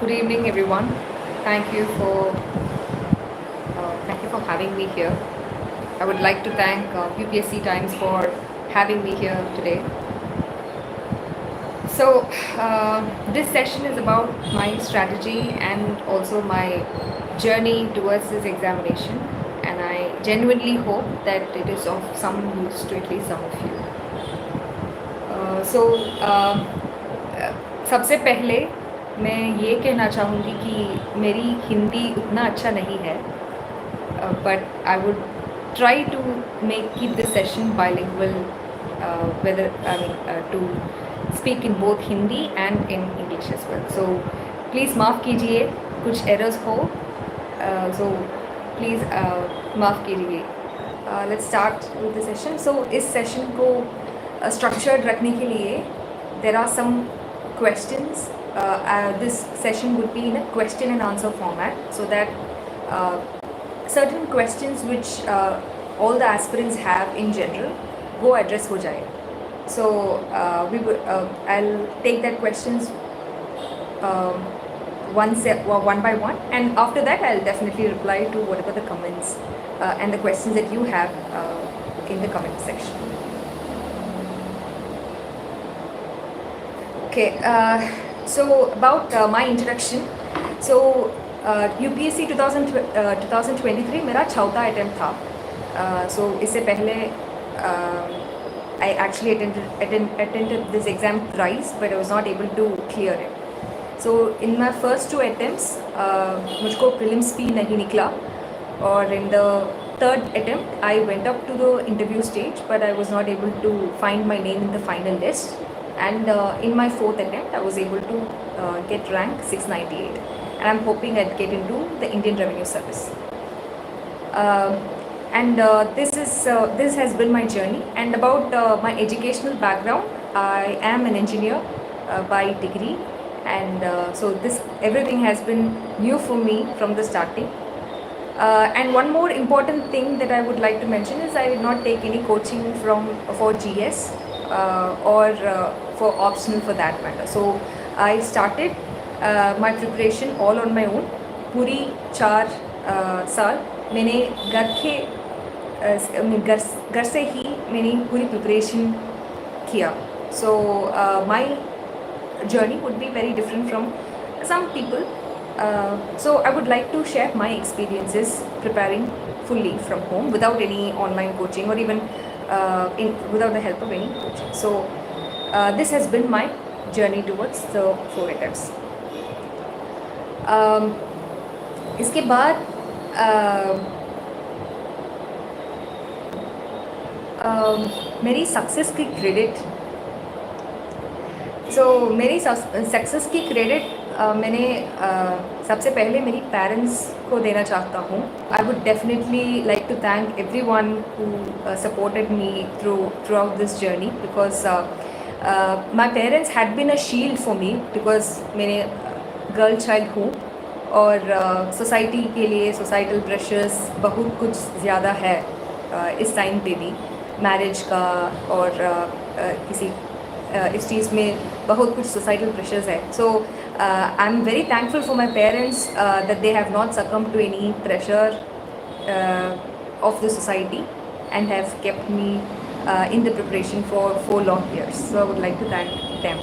Good evening, everyone. Thank you for having me here. I would like to thank UPSC Times for having me here today. So, this session is about my strategy and also my journey towards this examination, and I genuinely hope that it is of some use to at least some of you. सबसे पहले मैं ये कहना चाहूँगी कि मेरी हिंदी उतना अच्छा नहीं है, but I would try to keep this session bilingual, to speak in both Hindi and in English as well. So please माफ़ कीजिए कुछ errors हो, so please माफ़ कीजिए. Let's start with the session. So इस session को structured रखने के लिए there are some questions. This session would be in a question and answer format, so that certain questions which all the aspirants have in general वो address हो जाए. So I'll take that questions one by one, and after that I'll definitely reply to whatever the comments and the questions that you have in the comment section. Okay, so about my introduction. So UPSC 2023 मेरा चौथा attempt था. So इससे पहले I actually attended this exam thrice, but I was not able to clear it. So in my first two attempts मुझको prelims भी नहीं निकला, और in the third attempt I went up to the interview stage, but I was not able to find my name in the final list. And in my fourth attempt I was able to get rank 698, and I'm hoping I'd get into the Indian Revenue Service. This has been my journey. And about my educational background, I am an engineer by degree, and so this everything has been new for me from the starting. And one more important thing that I would like to mention is I did not take any coaching for GS or for optional for that matter. So I started my preparation all on my own. पूरी 4 साल मैंने घर से ही मैंने पूरी preparation किया. So my journey would be very different from some people. So I would like to share my experiences preparing fully from home without any online coaching, or even without the help of any coaching. So this has been my journey towards the 4 attempts. इसके बाद मेरी success की credit मेरी success की credit मैंने सबसे पहले मेरी पेरेंट्स को देना चाहता हूँ. I would definitely like to thank everyone who supported me throughout this journey, because my parents had been a shield for me, because मैंने गर्ल चाइल्ड हूँ, और सोसाइटी के लिए सोसाइटल प्रेशर्स बहुत कुछ ज़्यादा है इस टाइम पे भी, मैरिज का और इस चीज़ में बहुत कुछ सोसाइटल प्रेशर्स है. So I am very thankful for my parents that they have not succumbed to any pressure of the society and have kept me in the preparation for 4 long years. So I would like to thank them.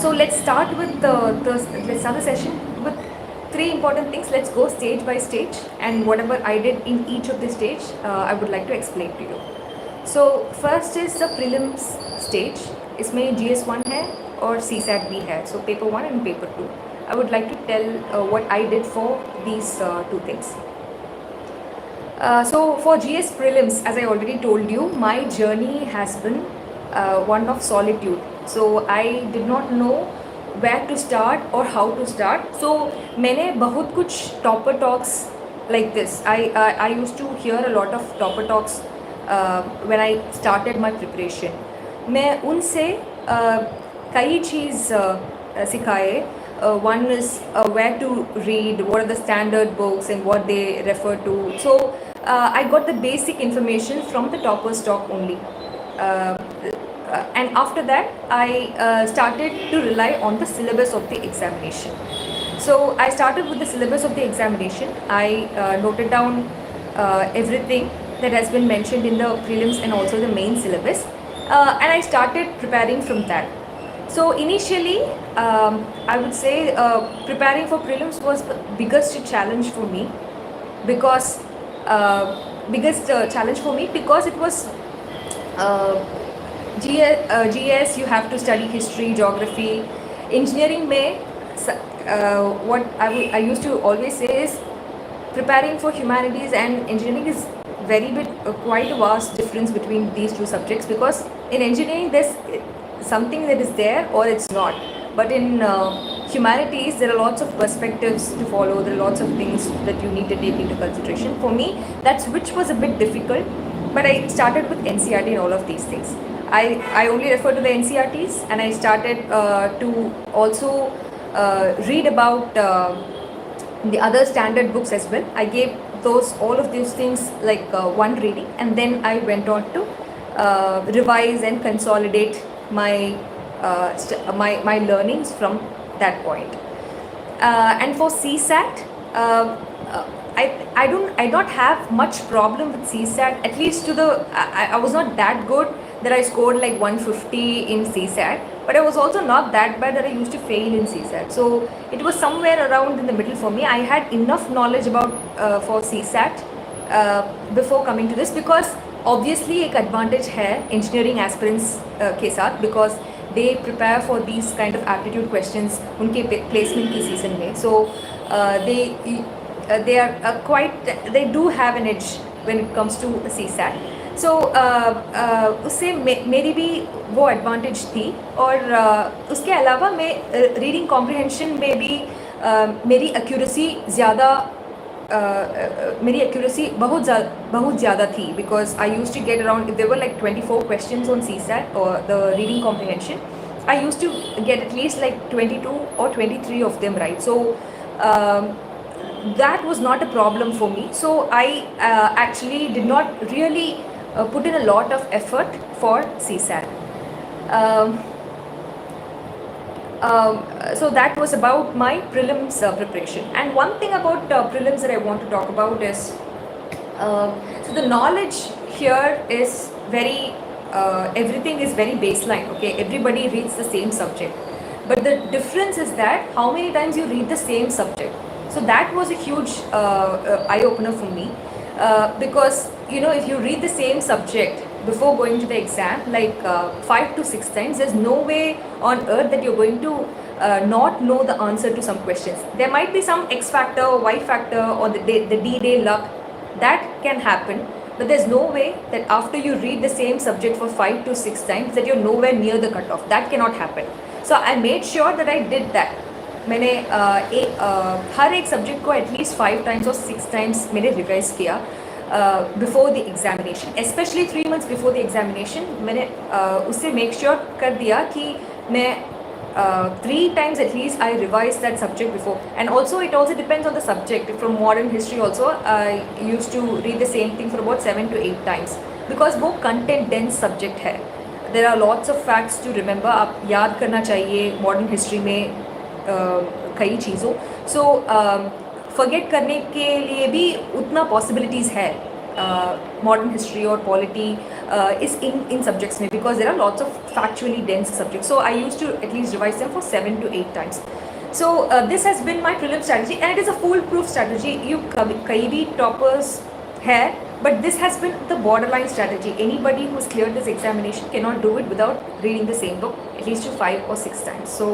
So let's start with let's start the session with 3 important things. Let's go stage by stage, and whatever I did in each of the stage I would like to explain to you. So first is the prelims stage. इसमें GS1 है और CSAT भी है. So paper 1 and paper 2. I would like to tell what I did for these 2 things. So for GS prelims, as I already told you, my journey has been one of solitude. So I did not know where to start or how to start. So मैंने बहुत कुछ topper talks like this. I used to hear a lot of topper talks when I started my preparation. मैं उनसे कई चीज़ सिखाए. One is where to read, what are the standard books and what they refer to. So I got the basic information from the topper's talk only. and after that I started to rely on the syllabus of the examination. So I started with the syllabus of the examination. I noted down everything that has been mentioned in the prelims and also the main syllabus, and I started preparing from that. So initially, I would say preparing for prelims was the biggest challenge for me, because it was GS, you have to study history, geography. Engineering में what I used to always say is preparing for humanities and engineering is quite a vast difference between these two subjects, because in engineering there's something that is there or it's not, but in humanities there are lots of perspectives to follow, there are lots of things that you need to take into consideration. For me, that's which was a bit difficult, but I started with NCERT and all of these things. I only refer to the NCERTs, and I started to also read about the other standard books as well. I gave all of these things like one reading, and then I went on to revise and consolidate my my learnings from that point. And for CSAT, I don't have much problem with CSAT. At least I was not that good that I scored like 150 in CSAT, but I was also not that bad that I used to fail in CSAT. So it was somewhere around in the middle for me. I had enough knowledge about for CSAT before coming to this, because obviously एक advantage है engineering aspirants के साथ, because they prepare for these kind of aptitude questions उनके placement की season में. So they are they do have an edge when it comes to CSAT. So उससे मेरी भी वो एडवांटेज थी, और उसके अलावा मैं रीडिंग कॉम्प्रिहेंशन में भी मेरी एक्यूरेसी बहुत ज़्यादा थी, because I used to get around, if there were like 24 questions on CSAT or the reading comprehension, I used to get at least like 22 or 23 of them right. So that was not a problem for me. So I actually did not really put in a lot of effort for CSAT. So that was about my prelims preparation. And one thing about prelims that I want to talk about is, so the knowledge here is very, everything is very baseline, okay? Everybody reads the same subject. But the difference is that how many times you read the same subject. So that was a huge eye-opener for me, because, you know, if you read the same subject before going to the exam, like 5 to 6 times, there's no way on earth that you're going to not know the answer to some questions. There might be some X factor, Y factor, or the D-Day luck. That can happen. But there's no way that after you read the same subject for 5 to 6 times that you're nowhere near the cutoff. That cannot happen. So I made sure that I did that. मैंने हर एक subject को at least 5 times और 6 times मैंने revise किया before the examination, specially 3 months before the examination. मैंने उससे make sure कर दिया कि मैं 3 times at least I revise that subject before. And also it also depends on the subject. From modern history also I used to read the same thing for about 7 to 8 times, because वो content dense subject है. There are lots of facts to remember. आप याद करना चाहिए modern history में कई चीज़ों. So forget करने के लिए भी उतना पॉसिबिलिटीज़ है मॉडर्न हिस्ट्री और पॉलिटी इस इन सब्जेक्ट्स में, because there are lots of factually dense subjects. So I used to at least revise them for 7 to 8 times. So this has been my prelim strategy, and it is a foolproof strategy. You कई भी toppers है, but this has been the borderline strategy. Anybody who's cleared this examination cannot do it without reading the same book at least to 5 or 6 times. So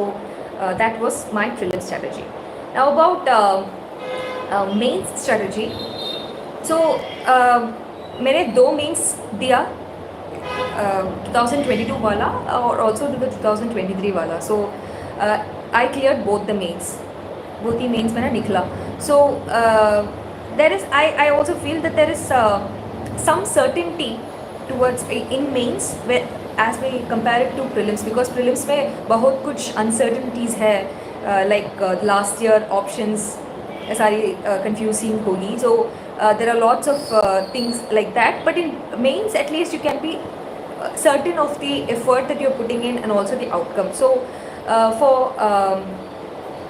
that was my prelim strategy. Now about mains strategy. So मैंने 2 mains दिया, 2022 वाला और also the 2023 वाला. So I cleared both the mains. both the mains मैंने निकला. So there is I also feel that there is some certainty towards in mains where as we compare it to prelims, because prelims में बहुत कुछ uncertainties है, like last year options सारी confusing होगी. So there are lots of things like that, but in mains at least you can be certain of the effort that you're putting in and also the outcome. So for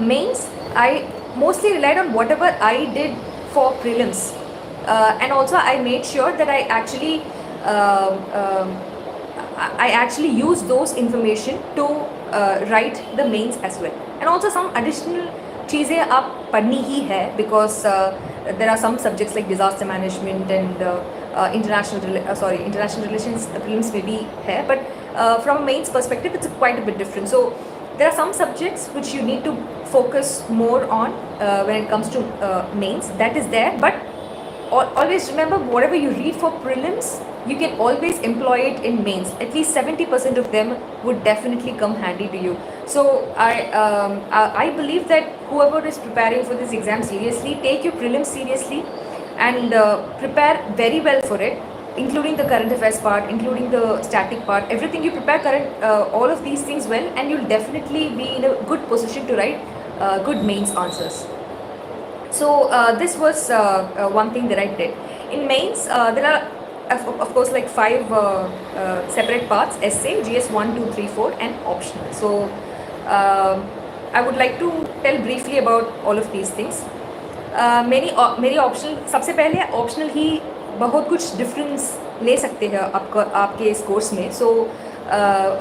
mains, I mostly relied on whatever I did for prelims, and also I made sure that um, um, I actually use those information to write the mains as well. And also some additional चीज़ें आप पढ़नी ही है, because there are some subjects like disaster management and international relations prelims में भी है, but from a mains perspective it's quite a bit different. So there are some subjects which you need to focus more on when it comes to mains, that is there, but always remember, whatever you read for prelims, you can always employ it in mains. At least 70% of them would definitely come handy to you. So I believe that whoever is preparing for this exam seriously, take your prelims seriously and prepare very well for it, including the current affairs part, including the static part, everything. You prepare all of these things well, and you'll definitely be in a good position to write good mains answers. So this was one thing that I did. In mains, there are of course like 5 separate parts: essay, GS 1, 2, 3, 4, and optional. So I would like to tell briefly about all of these things. मेरी optional, सबसे पहले optional ही बहुत कुछ difference ले सकते हैं आपके इस कोर्स में. So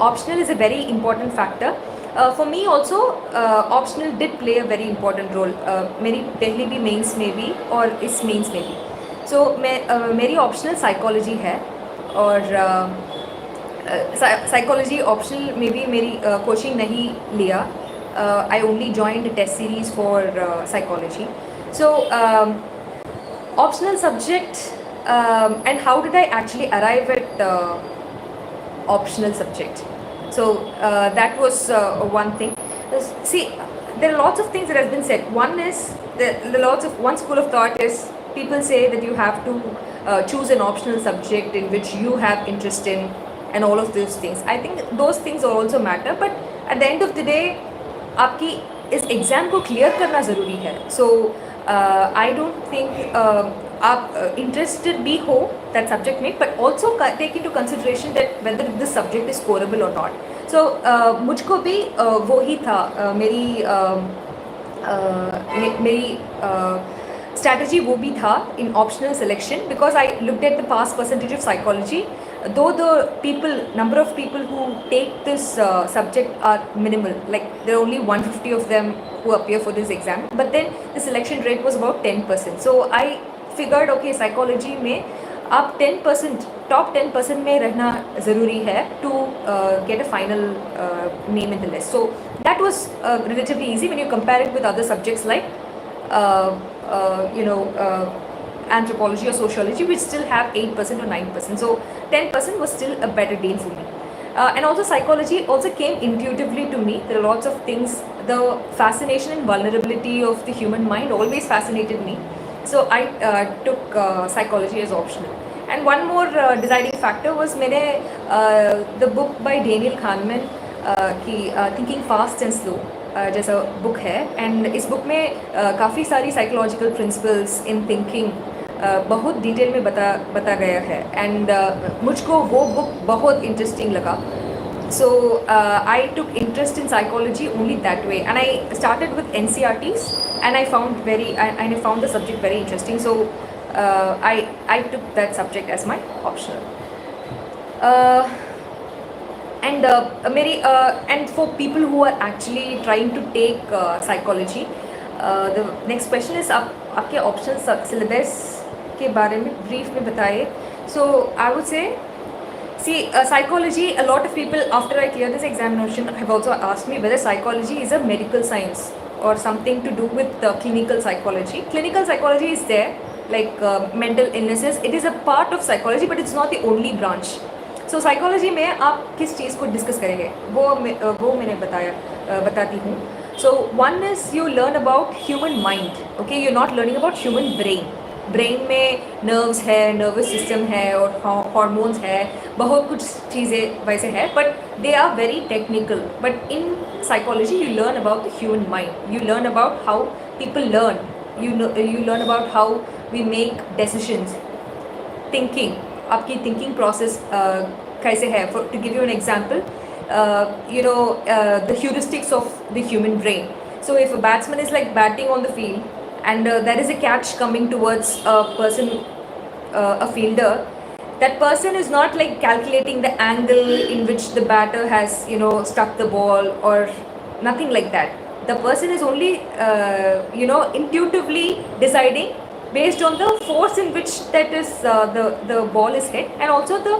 optional is a very important factor. For me also optional did play a very important role, मेरी पहली भी मेंस में भी और इस मेंस में भी. सो मेरी ऑप्शनल साइकोलॉजी है, और साइकोलॉजी ऑप्शनल में भी मेरी कोचिंग नहीं लिया. I only joined a test series for psychology. So optional subject, and how did I actually arrive at optional subject? So that was one thing. See, there are lots of things that has been said. One is one school of thought is, people say that you have to choose an optional subject in which you have interest in, and all of those things. I think those things also matter, but at the end of the day, आपकी इस exam को clear करना ज़रूरी है. So I don't think आप interested भी हो that subject में, but also take into consideration that whether this subject is scorable और नॉट. सो मुझको भी वो ही था, मेरी strategy वो भी था in optional selection, because I looked at the pass percentage of psychology. Though the number of people who take this subject are minimal, like there are only 150 of them who appear for this exam, but then the selection rate was about 10%. So I figured, okay, psychology में आप 10%, top 10% में रहना ज़रूरी है to get a final name in the list. So that was relatively easy when you compare it with other subjects like anthropology or sociology, which still have 8% or 9%. So 10% was still a better deal for me. And also psychology also came intuitively to me. There are lots of things. The fascination and vulnerability of the human mind always fascinated me. So I took psychology as optional. And one more deciding factor was the book by Daniel Kahneman, Thinking Fast and Slow, जैसा book है. And इस book में काफ़ी सारी psychological principles in thinking बहुत detail में बता गया है. एंड मुझको वो बुक बहुत इंटरेस्टिंग लगा. So I took interest in psychology only that way, and I started with NCERTs, and I found the subject very interesting. So I took that subject as my optional. And for people who are actually trying to take psychology, the next question is, आपके optional syllabus के बारे में brief में बताइए. So I would say, see, psychology, a lot of people after I clear this examination have also asked me whether psychology is a medical science or something to do with clinical psychology. Clinical psychology is there, like mental illnesses. It is a part of psychology, but it's not the only branch. So psychology में आप किस चीज़ को discuss करेंगे, वो मैंने बताती हूँ. So one is you learn about human mind. Okay, you not learning about human brain में नर्व्स है, नर्वस सिस्टम है, और हार्मोन्स है, बहुत कुछ चीज़ें वैसे है, but they are very technical. But in psychology you learn about the human mind. You learn about how people learn. You learn about how we make decisions, thinking, आपकी thinking process कैसे है. To give you an example, the heuristics of the human brain. So if a batsman is like batting on the field and there is a catch coming towards a person, a fielder, that person is not like calculating the angle in which the batter has struck the ball or nothing like that. The person is only intuitively deciding based on the force in which that is the ball is hit, and also the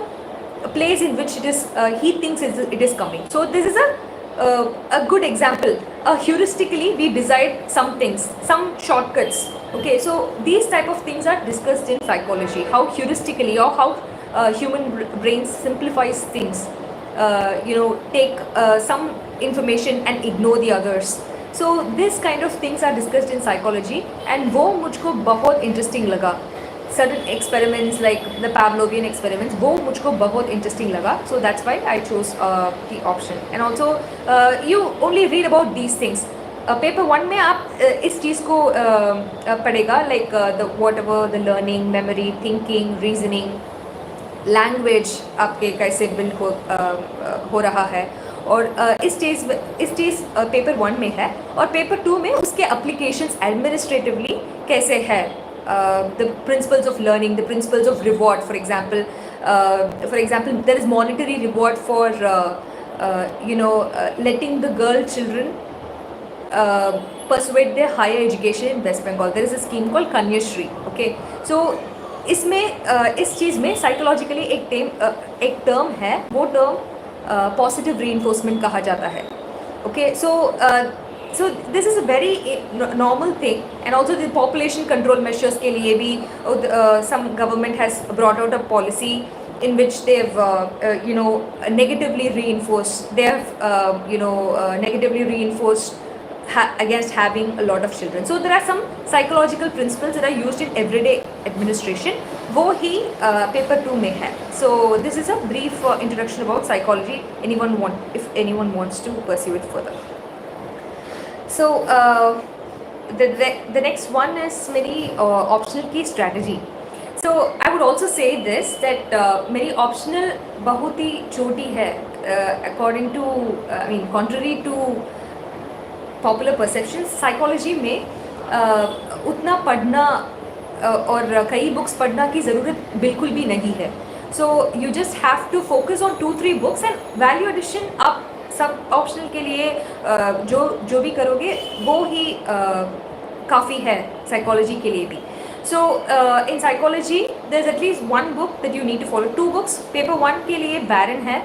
place in which he thinks it is coming. So this is a good example. Heuristically we decide some things, some shortcuts. Okay, so these type of things are discussed in psychology, how heuristically or how human brain simplifies things, take some information and ignore the others. So this kind of things are discussed in psychology, and वो मुझको बहुत interesting लगा. Certain experiments like the Pavlovian experiments, वो मुझको बहुत interesting लगा. So that's why I chose the option. And also you only read about these things. Paper 1 में आप इस चीज़ को पढ़ेगा, like the whatever the learning, memory, thinking, reasoning, language आपके कैसे build हो रहा है. और इस चीज़ पेपर 1 में है, और पेपर 2 में उसके applications administratively कैसे है. The principles of learning, the principles of reward, for example, there is monetary reward for letting the girl children persuade their higher education in West Bengal. There is a scheme called Kanyashri. Okay, so इसमें इस चीज़ में psychologically एक term है, वो term positive reinforcement कहा जाता है. Okay, so this is a very normal thing. And also the population control measures के लिए भी some government has brought out a policy in which they have negatively reinforced, negatively reinforced against having a lot of children. So there are some psychological principles that are used in everyday administration, वो ही paper 2 में है. So this is a brief introduction about psychology. If anyone wants to pursue it further. So the next one is मेरी optional की strategy. So I would also say this, that मेरी optional बहुत ही छोटी है, according to contrary to popular perceptions. Psychology में उतना पढ़ना और कई बुक्स पढ़ना की ज़रूरत बिल्कुल भी नहीं है. So you just have to focus on 2-3 books, and value addition आप सब ऑप्शनल के लिए जो भी करोगे वो ही काफ़ी है साइकोलॉजी के लिए भी. So in psychology there is at least 1 book that you need to follow. 2 books. Paper 1 के लिए बैरन है.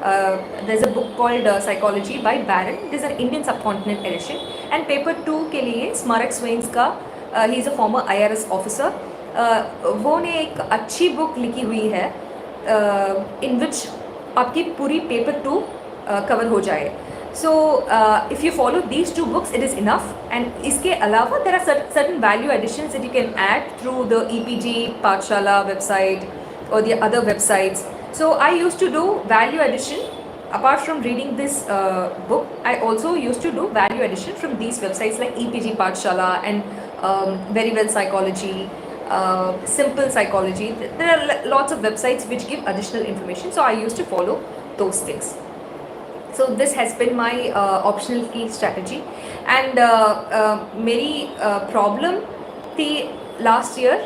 There is a book called psychology by Barron. It is an Indian subcontinent edition. And paper 2 के लिए स्मारक स्वेन्स का, he is a former IRS officer, वो ने एक अच्छी बुक लिखी हुई है इन विच आपकी पूरी पेपर 2 कवर हो जाए. So if you follow these 2 books, it is enough. And इसके अलावा there are certain value additions that you can add through the EPG Pathshala website or the other websites. So I used to do value addition apart from reading this book. I also used to do value addition from these websites like EPG Pathshala and Very Well Psychology, Simple Psychology. There are lots of websites which give additional information. So I used to follow those things. So this has been my optional key strategy. And मेरी problem थी last year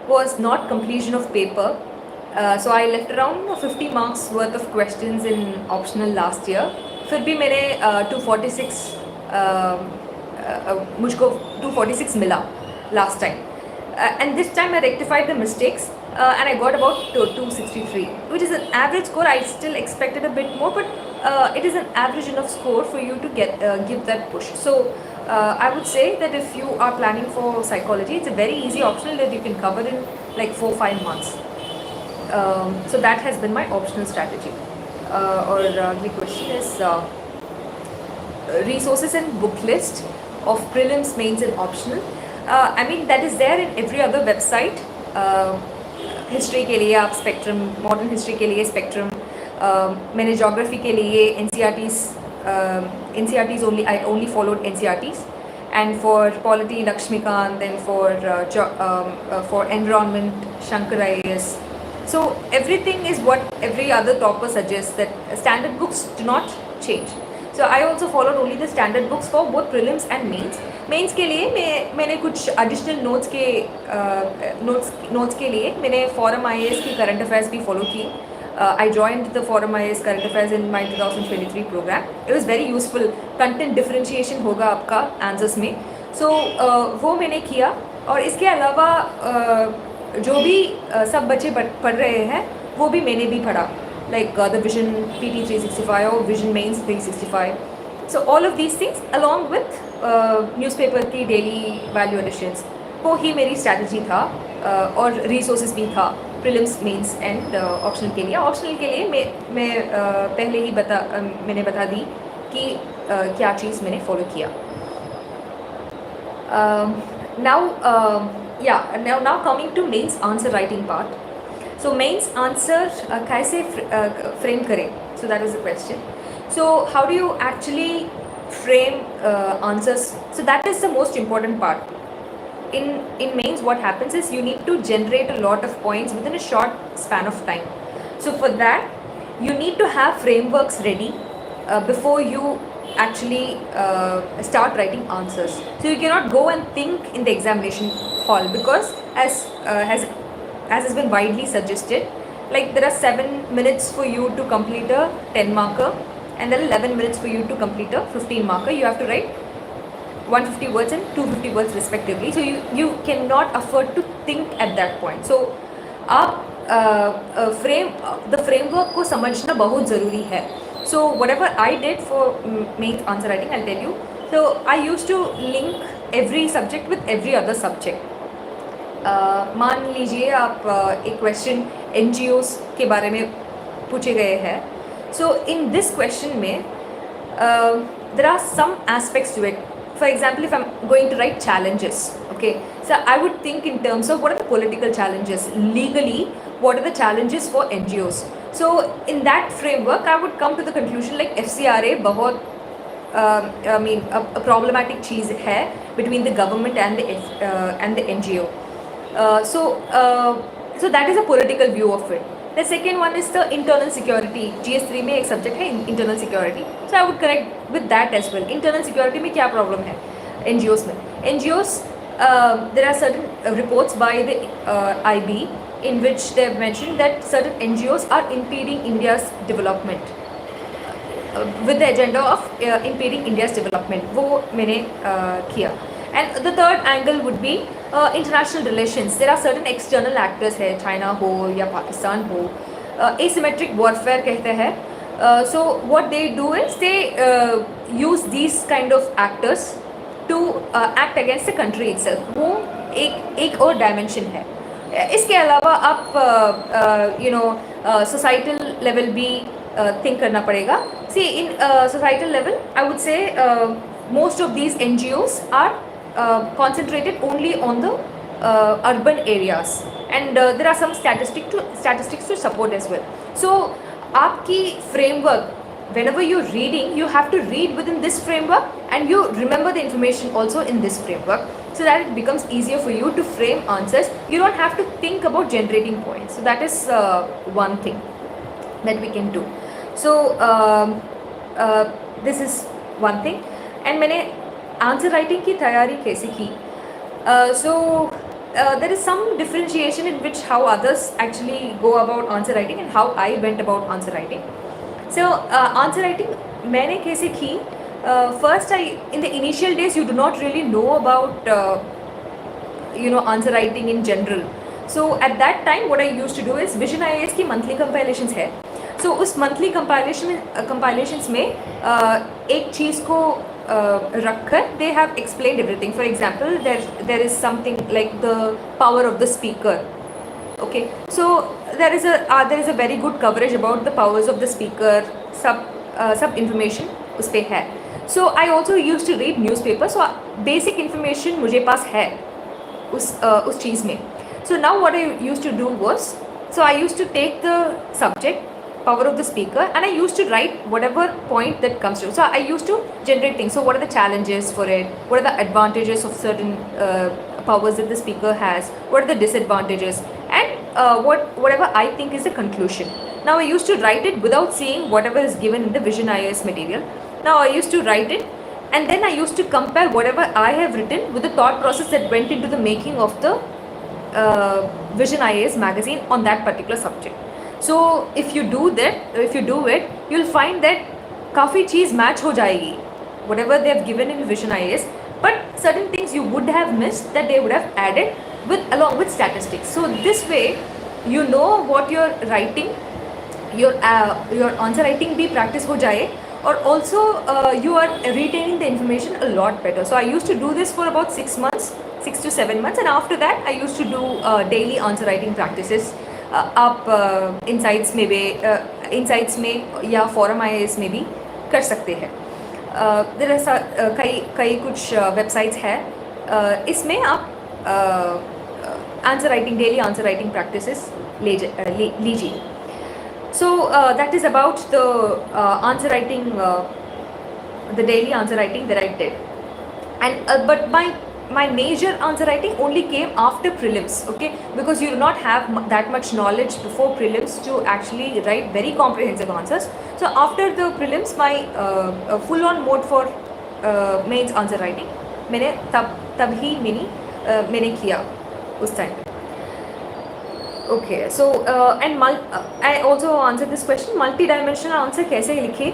was not completion of paper. So I left around 50 marks worth of questions in optional last year. फिर भी मैंने 246 मुझको 246 मिला last time. And this time I rectified the mistakes. And I got about 263, which is an average score. I still expected a bit more, but it is an average enough score for you to give that push. So I would say that if you are planning for psychology, it's a very easy optional that you can cover in like 4-5 months. So that has been my optional strategy. Or the question is resources and book list of prelims, mains and optional. That is there in every other website. History के लिए आप spectrum, modern history के लिए spectrum, मैंने geography के लिए NCRTs only. I only followed NCRTs. And for polity, Lakshmikant. Then for environment, Shankar IAS. So everything is what every other topper suggests, that standard books do not change. So I also followed only the standard books for both prelims and mains. Mains के लिए मैंने कुछ additional notes के लिए मैंने Forum IAS की current affairs भी follow की. I joined the Forum IAS current affairs in my 2023 program. It was very useful. Content differentiation होगा आपका answers में. So वो मैंने किया. और इसके अलावा जो भी सब बच्चे पढ़ रहे हैं वो भी मैंने भी पढ़ा, like the Vision PT 365 or Vision Mains 365. So all of these things along with newspaper की daily value additions, वो ही मेरी strategy था. और resources भी था prelims, mains and optional के लिए. Optional के लिए मैं पहले ही मैंने बता दी कि क्या चीज़ मैंने follow किया. Now coming to mains answer writing part. So mains answer कैसे frame करें? So that is the question. So how do you actually frame answers? So that is the most important part. In mains, what happens is you need to generate a lot of points within a short span of time. So for that, you need to have frameworks ready before you actually start writing answers. So you cannot go and think in the examination hall, because as has been widely suggested, like there are 7 minutes for you to complete a 10 marker and then 11 minutes for you to complete a 15 marker. You have to write 150 words and 250 words respectively. So you cannot afford to think at that point. So आप the framework को समझना बहुत ज़रूरी है. So whatever I did for mains answer writing, I'll tell you. So I used to link every subject with every other subject. मान लीजिए आप एक क्वेश्चन NGOs के बारे में पूछे गए हैं. So in this question में there are some aspects to it. For example, if I'm going to write challenges, okay, so I would think in terms of what are the political challenges, legally what are the challenges for NGOs. So in that framework I would come to the conclusion like FCRA बहुत a problematic चीज़ है between the government and the NGO. So that is a political view of it. The second one is the internal security. GS3 में एक subject है internal security. So I would correct with that as well. Internal security में क्या problem है NGOs में? NGOs, there are certain reports by the IB in which they have mentioned that certain NGOs are impeding India's development with the agenda of impeding India's development. वो मैंने किया. And the third angle would be international relations. There are certain external actors है, China हो या Pakistan हो, asymmetric warfare कहते हैं. So what they do is they use these kind of actors to act against the country itself. वो एक और dimension है. इसके अलावा आप societal level भी think करना पड़ेगा. See, in societal level, I would say most of these NGOs are concentrated only on the urban areas, and there are some statistics to support as well. So आपकी framework, whenever you're reading, you have to read within this framework and you remember the information also in this framework, so that it becomes easier for you to frame answers. You don't have to think about generating points. So that is one thing that we can do. So this is one thing. And मैंने answer writing की तैयारी कैसे की? So there is some differentiation in which how others actually go about answer writing and how I went about answer writing. So answer writing मैंने कैसे की? First, in the initial days you do not really know about answer writing in general. So at that time what I used to do is Vision IAS की monthly compilations है. So उस monthly compilations में एक चीज़ को रखकर they have explained everything. For example, there is something like the power of the speaker. Okay, so there is a very good coverage about the powers of the speaker. सब information उस पे है. So I also used to read newspaper. So basic information मुझे पास है उस चीज़ में. So now what I used to do was, so I used to take the subject, power of the speaker, and I used to write whatever point that comes to. So I used to generate things. So what are the challenges for it? What are the advantages of certain powers that the speaker has? What are the disadvantages? And whatever I think is the conclusion. Now I used to write it without seeing whatever is given in the Vision IAS material. Now I used to write it, and then I used to compare whatever I have written with the thought process that went into the making of the Vision IAS magazine on that particular subject. So if you do it, you'll find that काफ़ी चीज़ match हो जाएगी, whatever they have given in Vision IAS, but certain things you would have missed that they would have added along with statistics. So this way, you know what you're writing, your answer writing भी practice हो जाए, or also you are retaining the information a lot better. So I used to do this for about 6 months, 6 to 7 months, and after that I used to do daily answer writing practices. आप insights में भी insights में या forum IAS में भी कर सकते हैं. देर कई कुछ वेबसाइट्स है, इसमें आप answer writing daily answer writing practices लीजिए. So that is about the answer writing, the daily answer writing that I did. And but my major answer writing only came after prelims, okay, because you do not have that much knowledge before prelims to actually write very comprehensive answers. So after the prelims, my full on mode for mains answer writing मैंने तब ही मैंने किया उस time. Okay, so and I also answered this question, multi-dimensional answer कैसे लिखे.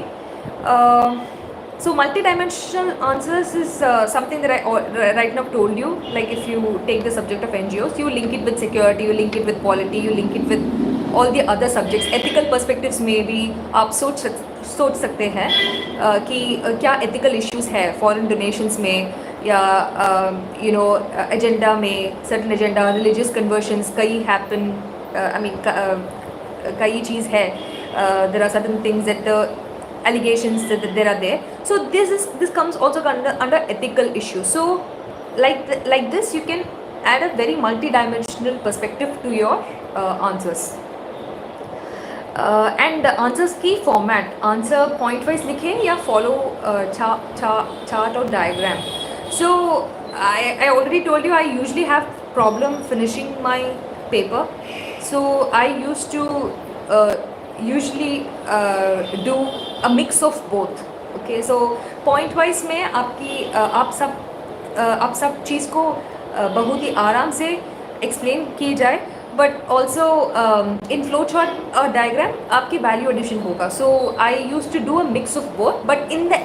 So multi-dimensional answers is something that I right now told you. Like if you take the subject of NGOs, you link it with security, you link it with polity, you link it with all the other subjects. Ethical perspectives में भी आप सोच सकते हैं कि क्या ethical issues है foreign donations में, या agenda में, certain agenda, religious conversions कई happen. I mean कई चीज़ है, there are certain things that the allegations that there are there. So this comes also under ethical issues. So like this you can add a very multi-dimensional perspective to your answers. And the answers की format, answer point wise लिखे या follow chart or diagram. So I already told you I usually have problem finishing my paper. So I used to usually do a mix of both. Okay, so point wise में आप सब चीज़ को बहुत ही आराम से explain की जाए, but also in flowchart or diagram आपकी value addition होगा. So I used to do a mix of both, but in the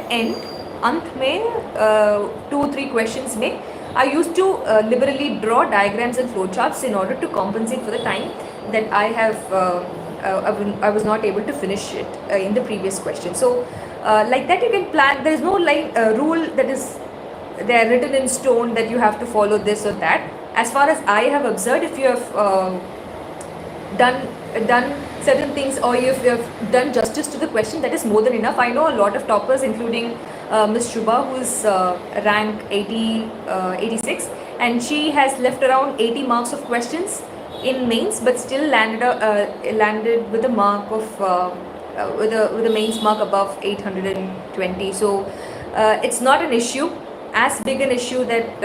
अंत में 2-3 questions में I used to liberally draw diagrams and flowcharts in order to compensate for the time that I have I was not able to finish it in the previous question. So like that you can plan. There is no rule that is there written in stone that you have to follow this or that. As far as I have observed, if you have done certain things, or if you have done justice to the question, that is more than enough. I know a lot of toppers, including Ms. Shubha, who is rank 86, and she has left around 80 marks of questions in mains, but still landed with a mark of with a mains mark above 820. So it's not an issue, as big an issue that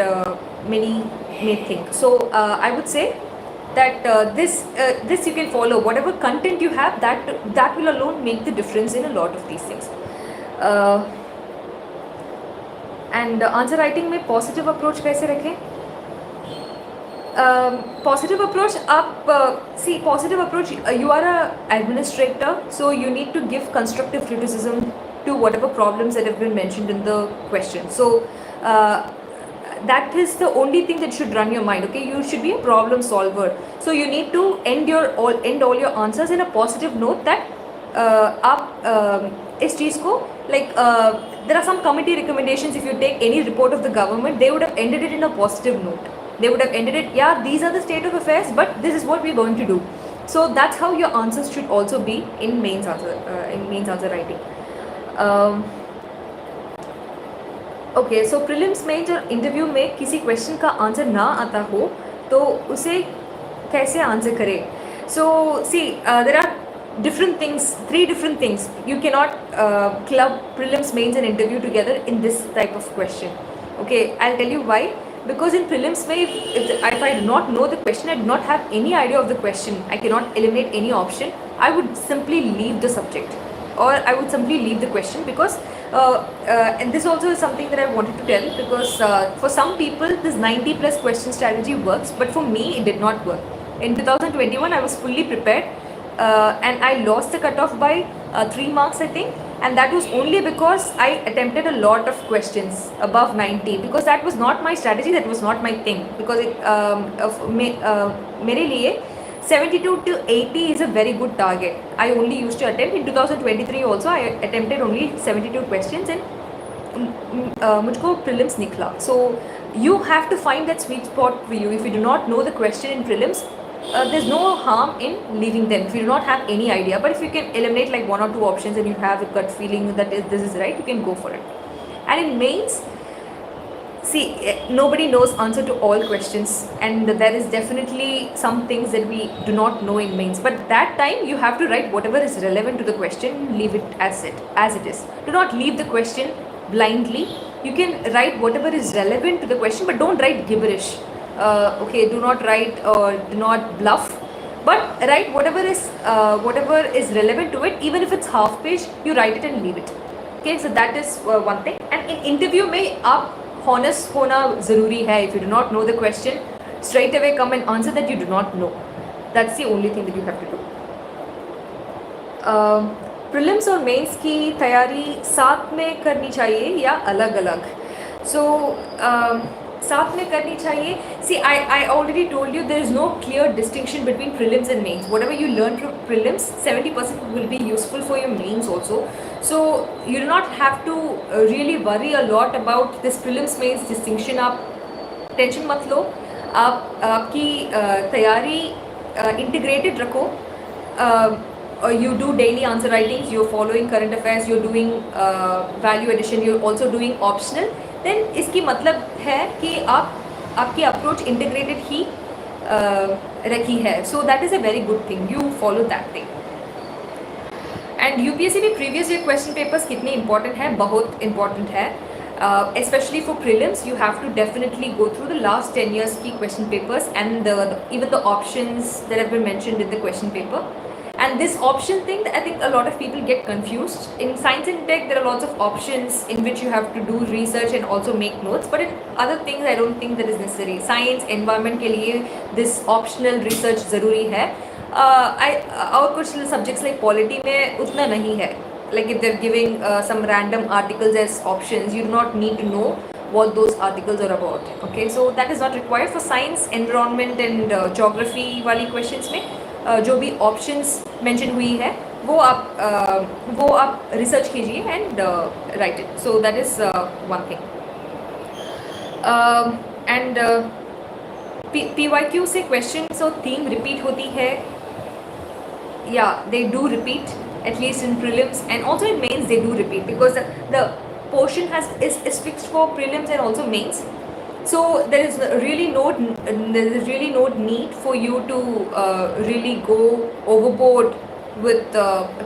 many may think. So I would say that this you can follow. Whatever content you have, that will alone make the difference in a lot of these things. And answer writing में positive approach कैसे रखें? Positive approach, see, positive approach, you are a administrator, so you need to give constructive criticism to whatever problems that have been mentioned in the question. So that is the only thing that should run your mind. Okay, you should be a problem solver, so you need to end all your answers in a positive note, that आप इस चीज़ को, like there are some committee recommendations. If you take any report of the government, they would have ended it in a positive note. They would have ended it, yeah, these are the state of affairs, but this is what we're going to do. So that's how your answers should also be in mains answer writing. Okay, so prelims में जब interview में किसी question का answer ना आता हो तो उसे कैसे answer करें? So see, there are different things, 3 different things. You cannot club prelims, mains and interview together in this type of question. Okay, I'll tell you why. because in prelims में if I do not know the question, I do not have any idea of the question, I cannot eliminate any option, I would simply leave the subject, or I would simply leave the question, because and this also is something that I wanted to tell, because for some people this 90 plus question strategy works, but for me it did not work. In 2021 I was fully prepared, and I lost the cutoff by 3 marks I think, and that was only because I attempted a lot of questions above 90, because that was not my strategy, that was not my thing, because मेरे लिए 72 to 80 is a very good target. I only used to attempt in 2023 also, I attempted only 72 questions, and मुझको prelims निकला. So you have to find that sweet spot for you. If you do not know the question in prelims, there's no harm in leaving them if you do not have any idea. But if you can eliminate like 1 or 2 options and you have a gut feeling that this is right, you can go for it. And in mains, see, nobody knows answer to all questions, and there is definitely some things that we do not know in mains, but that time you have to write whatever is relevant to the question, leave it as it is. Do not leave the question blindly. You can write whatever is relevant to the question, but don't write gibberish. Okay, do not write or do not bluff, but write whatever is relevant to it. Even if it's half page, you write it and leave it. Okay, so that is one thing. And in interview में आप honest होना ज़रूरी है. If you do not know the question, straight away come and answer that you do not know. That's the only thing that you have to do. Prelims और mains की तैयारी साथ में करनी चाहिए या अलग अलग? So साथ में करनी चाहिए. See, I already told you there is no clear distinction between prelims and mains. Whatever you learn from prelims, 70% will be useful for your mains also. So you do not have to really worry a lot about this prelims mains distinction. आप tension मत लो. आप आपकी तैयारी integrated रखो. You do daily answer writings, you're following current affairs, you're doing value addition, you're also doing optional. Then इसकी मतलब है कि आपकी अप्रोच इंटीग्रेटेड ही रखी है. सो that is a very good thing. You follow that thing. And UPSC में previous year question papers कितने important है? बहुत इंपॉर्टेंट है. Especially for prelims, you have to definitely go through the last 10 years key question papers and even the options that have been mentioned in the question paper. And this option thing, I think a lot of people get confused. In science and tech, there are lots of options in which you have to do research and also make notes. But in other things, I don't think that is necessary. Science, environment के लिए this optional research ज़रूरी है. और कुछ subjects like polity में उतना नहीं है. Like if they're giving some random articles as options, you do not need to know what those articles are about. Okay, so that is not required for science, environment and geography वाली questions में. जो भी options mention हुई है वो आप research कीजिए and write it. So that is one thing. And PYQ से क्वेश्चन और थीम रिपीट होती है. या they do repeat at least in prelims and also in mains they do repeat because the portion is fixed for prelims and also mains. So there is really no need for you to really go overboard with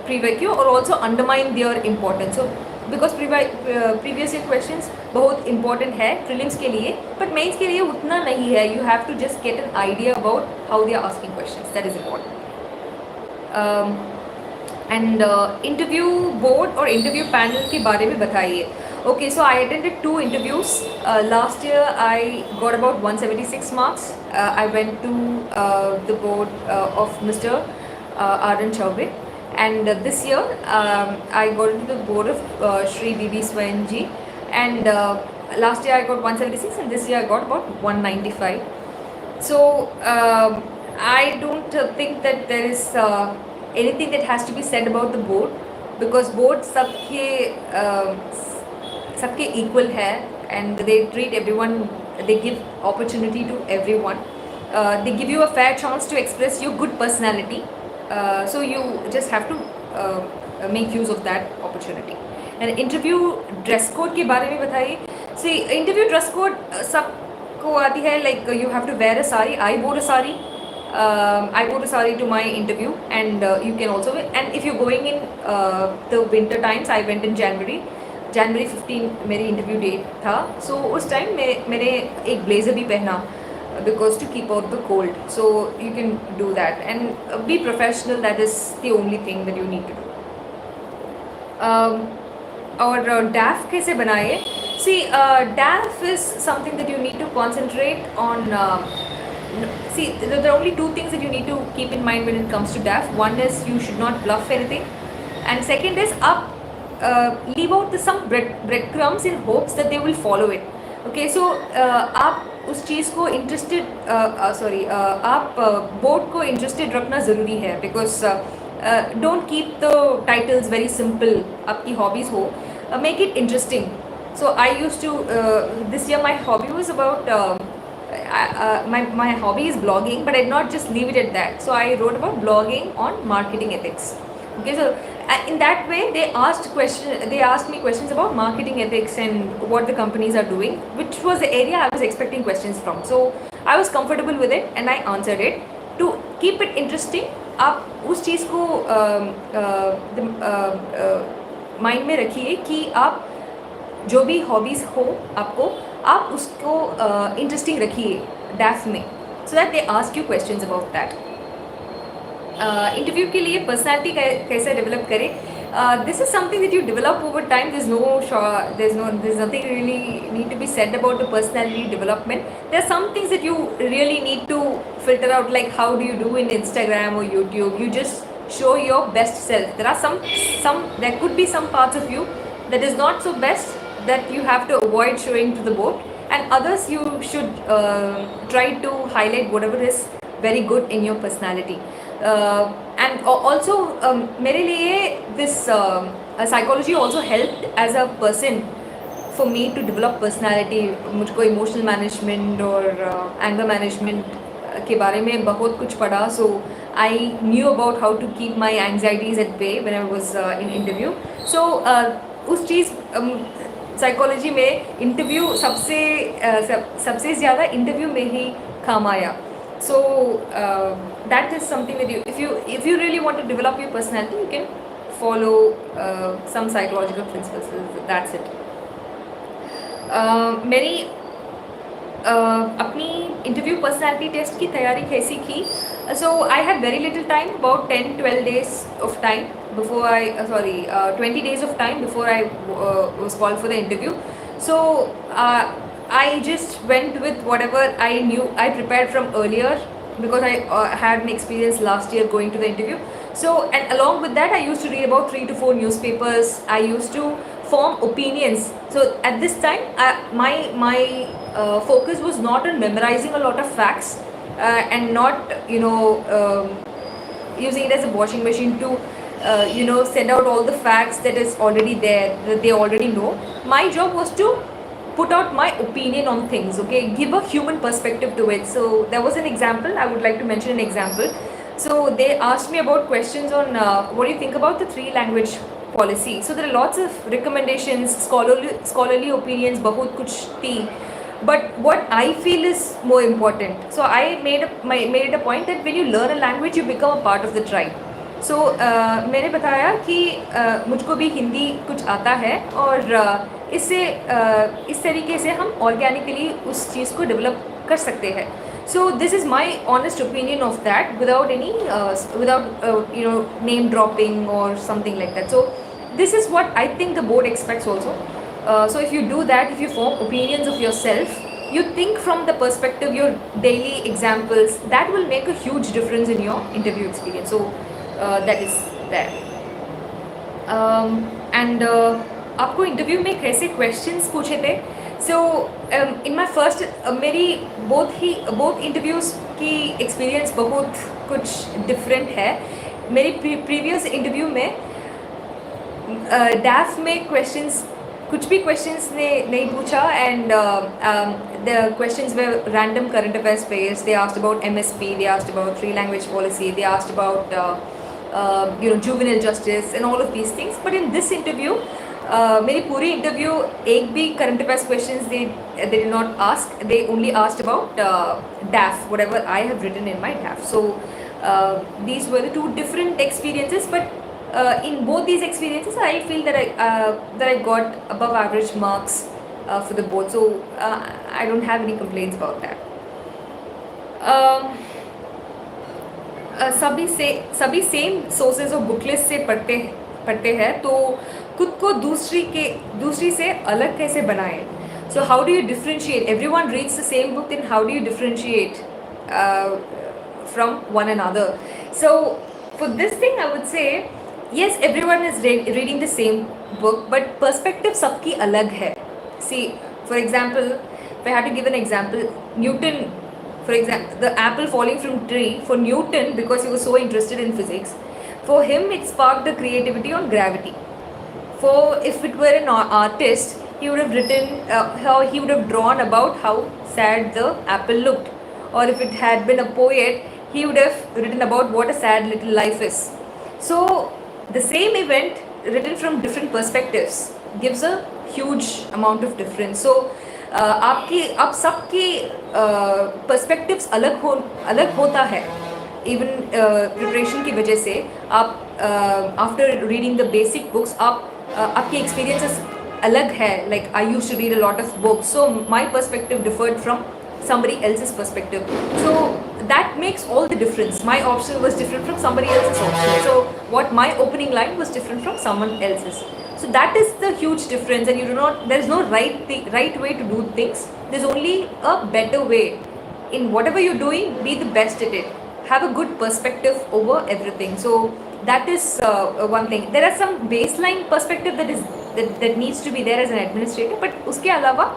pre-VQ or also undermine their importance. So because previous year questions बहुत important है prelims के लिए, but mains के लिए उतना नहीं है. You have to just get an idea about how they are asking questions. That is important. And interview board और interview panel के बारे में बताइए. Okay, so I attended 2 interviews. Last year I got about 176 marks. I went to the board of Mr. Arun Chaubey, and this year I got into the board of Shri B.B. Swain ji, and last year I got 176 and this year I got about 195. So I don't think that there is anything that has to be said about the board, because board सबके equal है and they treat everyone, they give opportunity to everyone. They give you a fair chance to express your good personality. So you just have to make use of that opportunity. And interview dress code के बारे में बताइए. See, interview dress code सबको आती है. Like you have to wear a sari. I wore a sari. I wore a sari to my interview, and you can also wear. And if you're going in the winter times, I went in January. जनवरी 15 मेरी interview date था. सो उस time मैंने एक blazer भी पहना because to keep out the cold. So you can do that and be professional. That is the only thing that you need to do. और DAF कैसे बनाए? See, DAF is something that you need to concentrate on. See, there are only two things that you need to keep in mind when it comes to DAF. One is you should not bluff anything, and second is leave out some breadcrumbs in hopes that they will follow it. Okay, so आप उस चीज़ को आप board को interested रखना ज़रूरी है. Because don't keep the titles very simple. आपकी hobbies हो, make it interesting. So I use to this year my hobby was about my hobby is blogging, but I did not just leave it at that. So I wrote about blogging on marketing ethics. Okay, so in that way they asked me questions about marketing ethics and what the companies are doing, which was the area I was expecting questions from. So I was comfortable with it and I answered it. To keep it interesting, आप उस चीज़ को mind में रखिए कि आप जो भी hobbies हो आपको, आप उसको इंटरेस्टिंग रखिए डैफ में, so that they ask you questions about that. Interview के लिए पर्सनैलिटी कैसे डेवलप करें? This is something that you develop over time. There's nothing really need to be said about the personality development. There are some things that you really need to filter out, like how do you do in Instagram or YouTube. You just show your best self. There could be some parts of you that is not so best, that you have to avoid showing to the board, and others you should try to highlight whatever is very good in your personality. And also मेरे लिए this psychology also helped as a person for me to develop personality. मुझको emotional management और anger management के बारे में बहुत कुछ पढ़ा. So I knew about how to keep my anxieties at bay when I was in interview. So उस चीज़ psychology में इंटरव्यू सबसे ज़्यादा इंटरव्यू में ही काम आया. So that is something that if you really want to develop your personality, you can follow some psychological principles. That's it. मेरी अपनी interview personality test की तैयारी कैसी की? So I had very little time, about 10-12 days of time before 20 days of time before I was called for the interview. So I just went with whatever I knew. I prepared from earlier because I had an experience last year going to the interview. So, and along with that, I used to read about 3 to 4 newspapers. I used to form opinions. So at this time, my focus was not on memorizing a lot of facts and not using it as a washing machine to send out all the facts that is already there, that they already know. My job was to put out my opinion on things, okay, give a human perspective to it. So there was an example, I would like to mention an example. So they asked me about questions on what do you think about the 3-language policy. So there are lots of recommendations, scholarly opinions, bahut kuch thi, but what I feel is more important. So I made it a point that when you learn a language, you become a part of the tribe. So मैंने बताया कि मुझको भी हिंदी कुछ आता है और इस तरीके से हम ऑर्गेनिकली उस चीज़ को डेवलप कर सकते हैं. So this is my honest opinion of that, without any name dropping or something like that. So this is what I think the board expects also. So if you do that, if you form opinions of yourself, you think from the perspective, your daily examples, that will make a huge difference in your interview experience. So that is there. And आपको interview में कैसे questions पूछे थे? सो इन my first मेरी both interviews की experience बहुत कुछ different है. मेरी प्रीवियस इंटरव्यू में डैफ में क्वेश्चंस कुछ भी क्वेश्चंस ने नहीं पूछा, and the questions were random current affairs based. They asked about MSP, they asked about 3-language policy, they asked about juvenile justice and all of these things. But in this interview, मेरी पूरी interview एक भी current affairs questions they did not ask. They only asked about DAF, whatever I have written in my DAF. So these were the two different experiences, but in both these experiences, I feel that I got above average marks for the both. So I don't have any complaints about that. Um, सभी same sources और booklet से पढ़ते हैं, तो खुद को दूसरी से अलग कैसे बनाएं? So how do you differentiate? Everyone reads the same book, then how do you differentiate from one another? So for this thing, I would say, yes, everyone is reading the same book, but perspective सबकी अलग है. See, for example, if I had to give an example, Newton, for example, the apple falling from tree, for Newton, because he was so interested in physics, for him it sparked the creativity on gravity. For if it were an artist, he would have written how he would have drawn about how sad the apple looked, or if it had been a poet, he would have written about what a sad little life is. So the same event written from different perspectives gives a huge amount of difference. So आप सबके perspectives अलग होता है. Even preparation की वजह से आप after reading the basic books आपकी एक्सपीरियंसेस अलग है. Like I used to read a lot of books, so my perspective differed from somebody else's perspective. So that makes all the difference. My option was different from somebody else's option. So what my opening line was different from someone else's. So that is the huge difference, and there is no right way to do things. There's only a better way. In whatever you're doing, be the best at it. Have a good perspective over everything. So that is one thing. There are some baseline perspective that needs to be there as an administrator, but उसके अलावा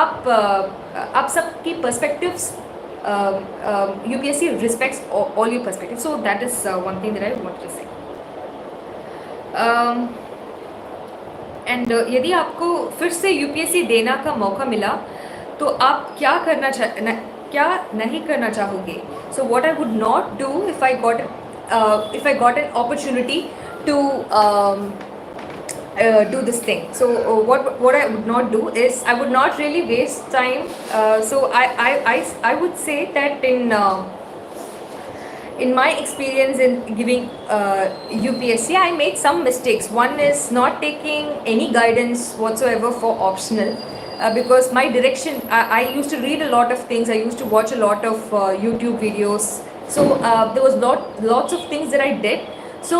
आप सबकी perspectives UPSC respects all your perspectives. So that is one thing that I want to say. And यदि आपको फिर से UPSC देना का मौका मिला, तो आप क्या नहीं करना चाहोगे? So what I would not do if I got an opportunity to do this thing. So what I would not do is I would not really waste time. So I would say that in my experience in giving UPSC, I made some mistakes. One is not taking any guidance whatsoever for optional, because my direction, I used to read a lot of things. I used to watch a lot of YouTube videos. So there was lots of things that I did. So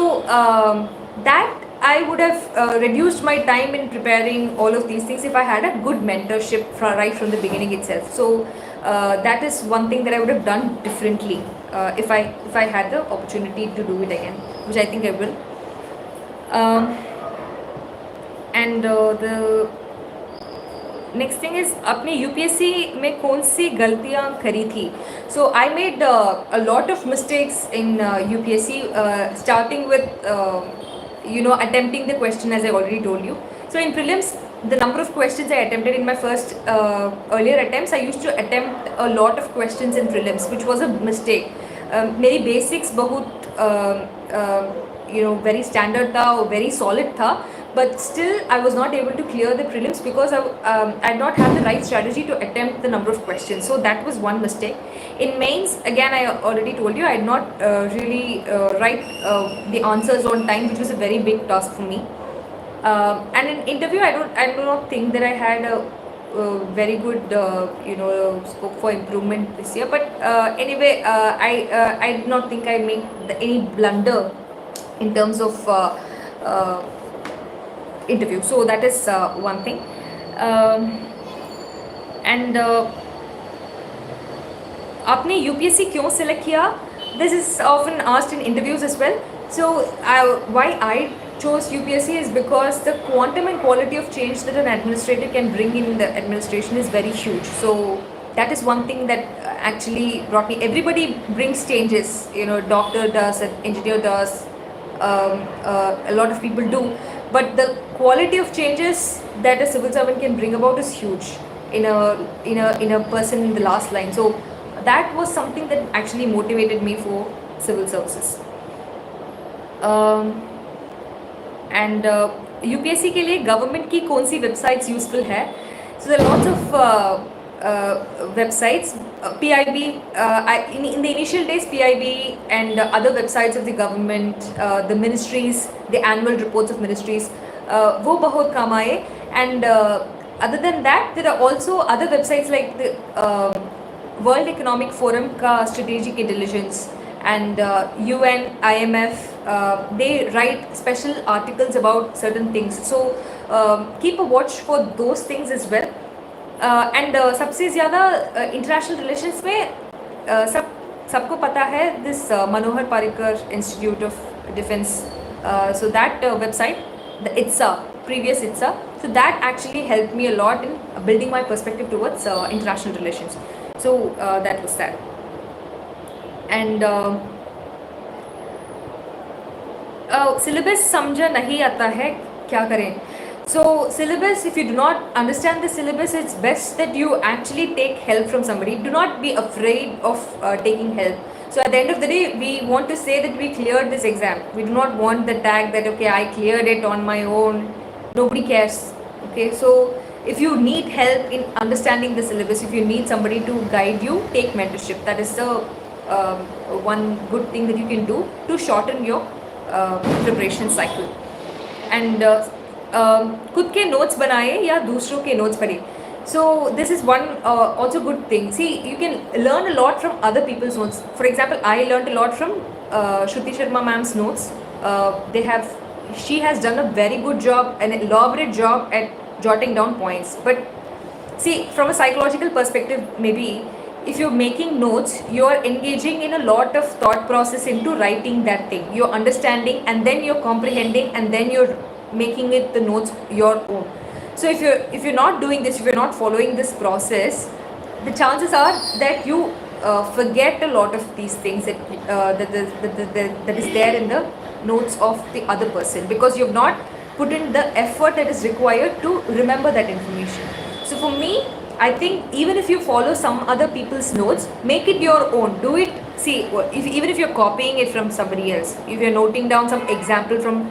that I would have reduced my time in preparing all of these things if I had a good mentorship right from the beginning itself. So that is one thing that I would have done differently if I had the opportunity to do it again, which I think I will. And the next thing is, अपने UPSC में कौन सी गलतियाँ करी थी? So I made a lot of mistakes in UPSC, starting with attempting the question, as I already told you. So in prelims, the number of questions I attempted in my first earlier attempts, I used to attempt a lot of questions in prelims, which was a mistake. मेरी basics बहुत very standard था और very solid था, but still I was not able to clear the prelims because I did not have the right strategy to attempt the number of questions. So that was one mistake. In mains, again, I already told you, I did not really write the answers on time, which was a very big task for me. And in interview, I do not think that I had a very good scope for improvement this year. But anyway, I did not think I made any blunder in terms of interview. So that is one thing. And आपने UPSC क्यों select किया? This is often asked in interviews as well. So why I chose UPSC is because the quantum and quality of change that an administrator can bring in the administration is very huge. So that is one thing that actually brought me. Everybody brings changes. Doctor does, an engineer does, a lot of people do. But the quality of changes that a civil servant can bring about is huge in a person in the last line. So that was something that actually motivated me for civil services. And UPSC के लिए government की कौन सी websites useful है? So there are lots of websites. PIB, in the initial days, PIB and other websites of the government, the ministries, the annual reports of ministries, वो बहुत काम आए. And other than that, there are also other websites like the World Economic Forum का strategic intelligence and UN, IMF, they write special articles about certain things. So keep a watch for those things as well. And सबसे ज़्यादा international relations में सबको पता है this Manohar Parrikar institute of defence. So that website, the ITSA, previous ITSA, so that actually helped me a lot in building my perspective towards international relations. So that was that. And syllabus समझा नहीं आता है, क्या करें? So syllabus, if you do not understand the syllabus, it's best that you actually take help from somebody. Do not be afraid of taking help. So at the end of the day, we want to say that we cleared this exam. We do not want the tag that, okay, I cleared it on my own. Nobody cares. Okay, so if you need help in understanding the syllabus, if you need somebody to guide you, take mentorship. That is the one good thing that you can do to shorten your preparation cycle. And खुद के notes बनाए या दूसरों के notes पढ़े. So this is one also good thing. See, you can learn a lot from other people's notes. For example, I learned a lot from Shruti Sharma ma'am's notes. She has done a very good job, an elaborate job at jotting down points. But see, from a psychological perspective, maybe if you're making notes, you're engaging in a lot of thought process into writing that thing. You're understanding, and then you're comprehending, and then you're making it the notes your own. So if you're not doing this, if you're not following this process, the chances are that you forget a lot of these things that is there in the notes of the other person, because you've not put in the effort that is required to remember that information. So for me, I think even if you follow some other people's notes, make it your own. Do it. See, even if you're copying it from somebody else, if you're noting down some example from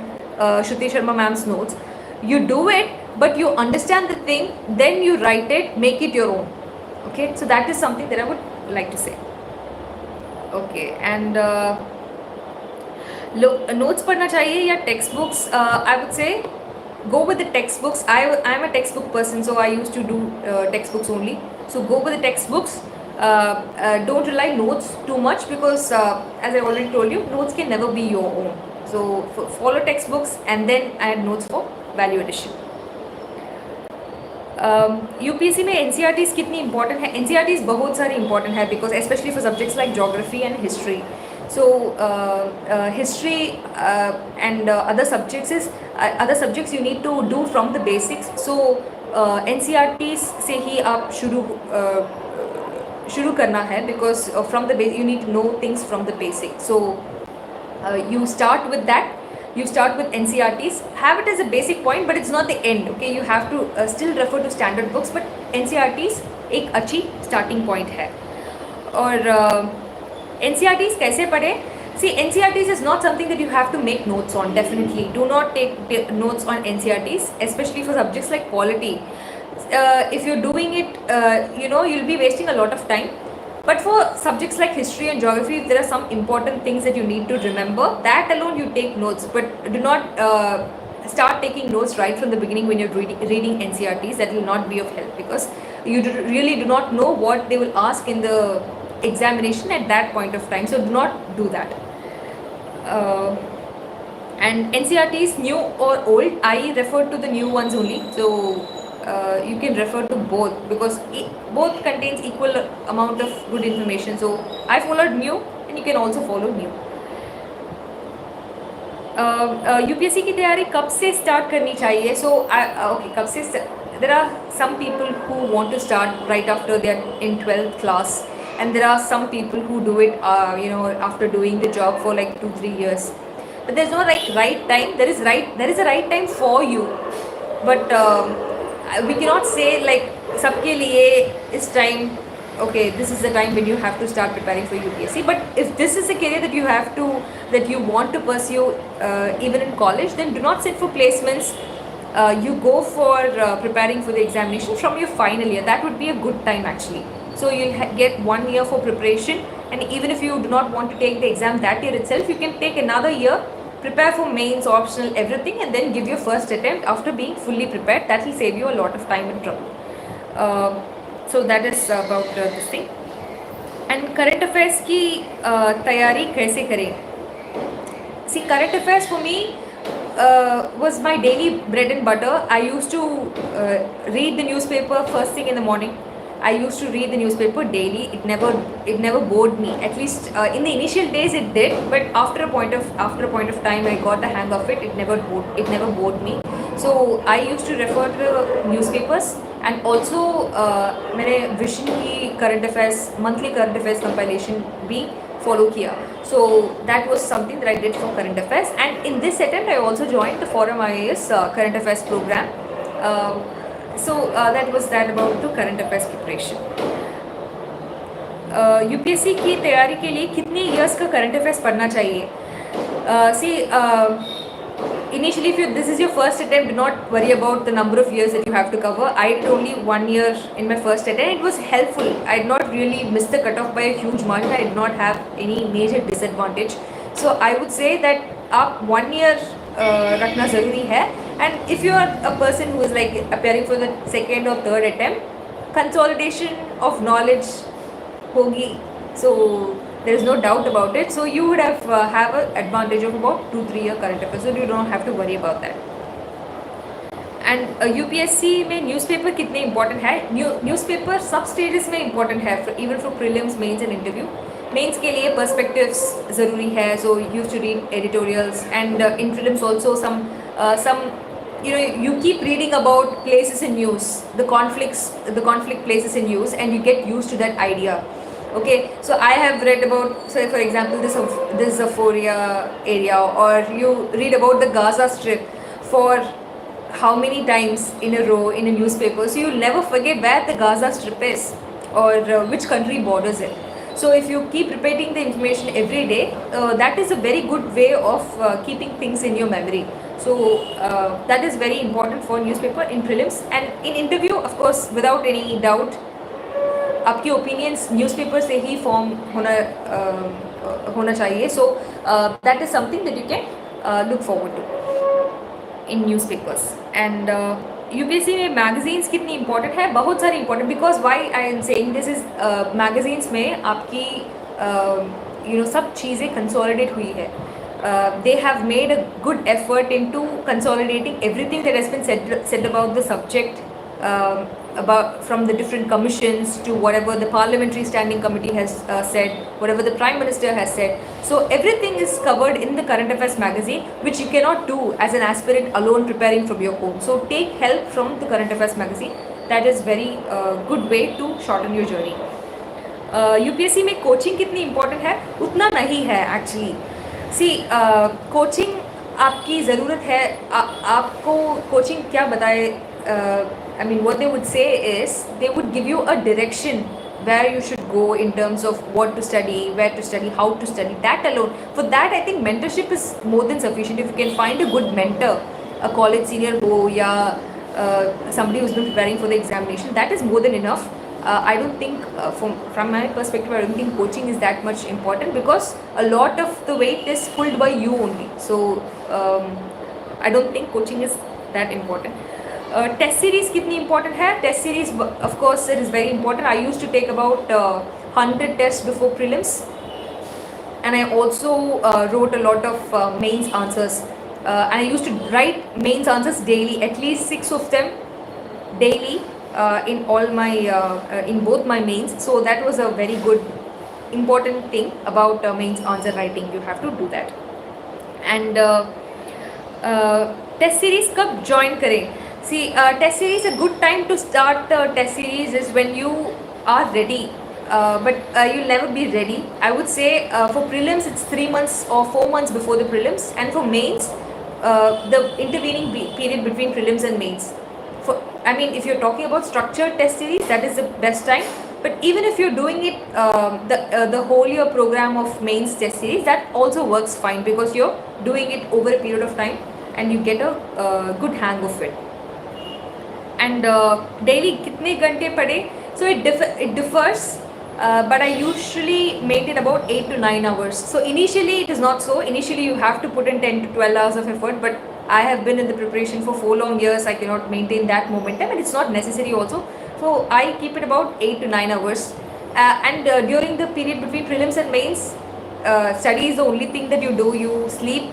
Shruti Sharma ma'am's notes, you do it, but you understand the thing, then you write it, make it your own. Okay, so that is something that I would like to say. Okay, and look, notes पढ़ना चाहिए या textbooks? I would say go with the textbooks. I'm a textbook person, so I used to do textbooks only. So go with the textbooks. Don't rely notes too much, because as I already told you, notes can never be your own. So follow textbooks and then add notes for value addition. UPSC में NCERTs कितनी important है? NCERTs बहुत सारी important है, because especially for subjects like geography and history. So history and other subjects you need to do from the basics. So NCERTs से ही आप शुरू करना है, because from the base you need to know things from the basics. So you start with that. You start with NCERTs, have it as a basic point, but it's not the end. Okay, you have to still refer to standard books, but NCERTs एक अच्छी starting point है. और NCERTs कैसे पढ़े? See, NCERTs is not something that you have to make notes on. Definitely, do not take notes on NCERTs, especially for subjects like polity. If you're doing it, you'll be wasting a lot of time. But for subjects like history and geography, if there are some important things that you need to remember, that alone you take notes. But do not start taking notes right from the beginning when you're reading NCERTs. That will not be of help, because you really do not know what they will ask in the examination at that point of time. So do not do that. And NCERTs, new or old, I refer to the new ones only. So you can refer to both, because both contains equal amount of good information. So I followed new, and you can also follow new. UPSC की तैयारी कब से start करनी चाहिए? So okay, कब से? There are some people who want to start right after they're in 12th class, and there are some people who do it after doing the job for like 2-3 years. But there's no right time. There is a right time for you, but we cannot say like सबके लिए इस time, okay, this is the time when you have to start preparing for UPSC. But if this is a career that you want to pursue even in college, then do not sit for placements. you go for preparing for the examination from your final year. That would be a good time actually. So you'll get 1 year for preparation, and even if you do not want to take the exam that year itself, you can take another year, prepare for mains, optional, everything, and then give your first attempt after being fully prepared. That will save you a lot of time and trouble. So that is about this thing. And current affairs की तैयारी कैसे करें? See, current affairs for me was my daily bread and butter. I used to read the newspaper first thing in the morning. I used to read the newspaper daily. It never bored me. At least in the initial days it did, but after a point of time I got the hang of it. It never bored me. So I used to refer to newspapers, and also मैंने vision की current affairs monthly current affairs compilation भी follow किया. So that was something that I did for current affairs, and in this attempt I also joined the Forum IAS current affairs program. So that was that about the current affairs preparation. UPSC की तैयारी के लिए कितने years का current affairs पढ़ना चाहिए? See, initially if this is your first attempt, do not worry about the number of years that you have to cover. I did only 1 year in my first attempt. It was helpful. I did not really miss the cutoff by a huge margin. I did not have any major disadvantage. So I would say that आप 1 year रखना ज़रूरी है. And if you are a person who is like appearing for the second or third attempt, consolidation of knowledge होगी. So there is no doubt about it. So you would have an advantage of about 2-3 year current affairs. So you don't have to worry about that. And UPSC में newspaper कितने important है? Newspaper सब stages में important है, even for prelims, mains and interview. Mains के लिए perspectives ज़रूरी है. So you have to read editorials, and in prelims also some you keep reading about places in news, the conflict places in news, and you get used to that idea. Okay, so I have read about, say for example, this Zaporizhzhia area, or you read about the Gaza Strip for how many times in a row in a newspaper, so you'll never forget where the Gaza Strip is, or which country borders it. So if you keep repeating the information every day, that is a very good way of keeping things in your memory. So that is very important for newspaper in prelims. And in interview, of course, without any doubt, आपकी opinions newspaper से ही form होना चाहिए. So that is something that you can look forward to in newspapers. And UPSC में magazines कितनी important है? बहुत सारी important, because why I am saying this is magazines में आपकी सब चीज़ें कंसोलिडेट हुई है. They have made a good effort into consolidating everything that has been said about the subject, about from the different commissions to whatever the parliamentary standing committee has said, whatever the prime minister has said. So everything is covered in the current affairs magazine, which you cannot do as an aspirant alone preparing from your home. So take help from the current affairs magazine. That is very good way to shorten your journey. UPSC में coaching कितनी important है? उतना नहीं है actually. सी coaching आपकी ज़रूरत है. आपको कोचिंग क्या बताए? I mean, what they would say is they would give you a direction where you should go in terms of what to study, where to study, how to study. That alone, for that I think mentorship is more than sufficient. If you can find a good mentor, a college senior ho ya somebody who's been preparing for the examination, that is more than enough. I don't think from my perspective, I don't think coaching is that much important, because a lot of the weight is pulled by you only. So I don't think coaching is that important. Test series कितनी important है? Test series of course it is very important. I used to take about 100 tests before prelims, and I also wrote a lot of mains answers, and I used to write mains answers daily, at least 6 of them daily in all my in both my mains. So that was a very good important thing about mains answer writing. You have to do that. And test series कब join करें? See, test series, a good time to start test series is when you are ready, but you'll never be ready. I would say for prelims it's 3 months or 4 months before the prelims, and for mains the intervening period between prelims and mains. I mean, if you're talking about structured test series, that is the best time. But even if you're doing it the whole year program of mains test series, that also works fine, because you're doing it over a period of time. and you get a good hang of it. And daily कितने घंटे पढ़े? So it differs, but I usually maintain about 8 to 9 hours. So initially it is not so. Initially you have to put in 10 to 12 hours of effort, but I have been in the preparation for 4 long years. I cannot maintain that momentum, and it's not necessary also. So I keep it about 8 to 9 hours. And during the period between prelims and mains, study is the only thing that you do. You sleep,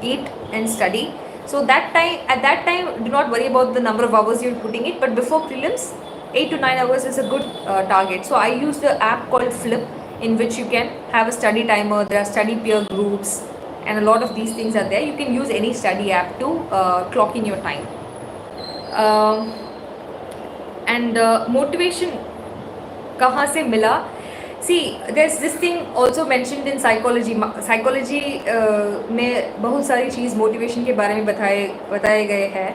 eat, and study. So at that time, do not worry about the number of hours you're putting it. But before prelims, 8 to 9 hours is a good target. So I use the app called Flip, in which you can have a study timer. There are study peer groups, and a lot of these things are there. You can use any study app to clock in your time. And motivation कहाँ से मिला? See, there's this thing also mentioned in psychology. Psychology में बहुत सारी चीज़ motivation के बारे में बताए गए हैं.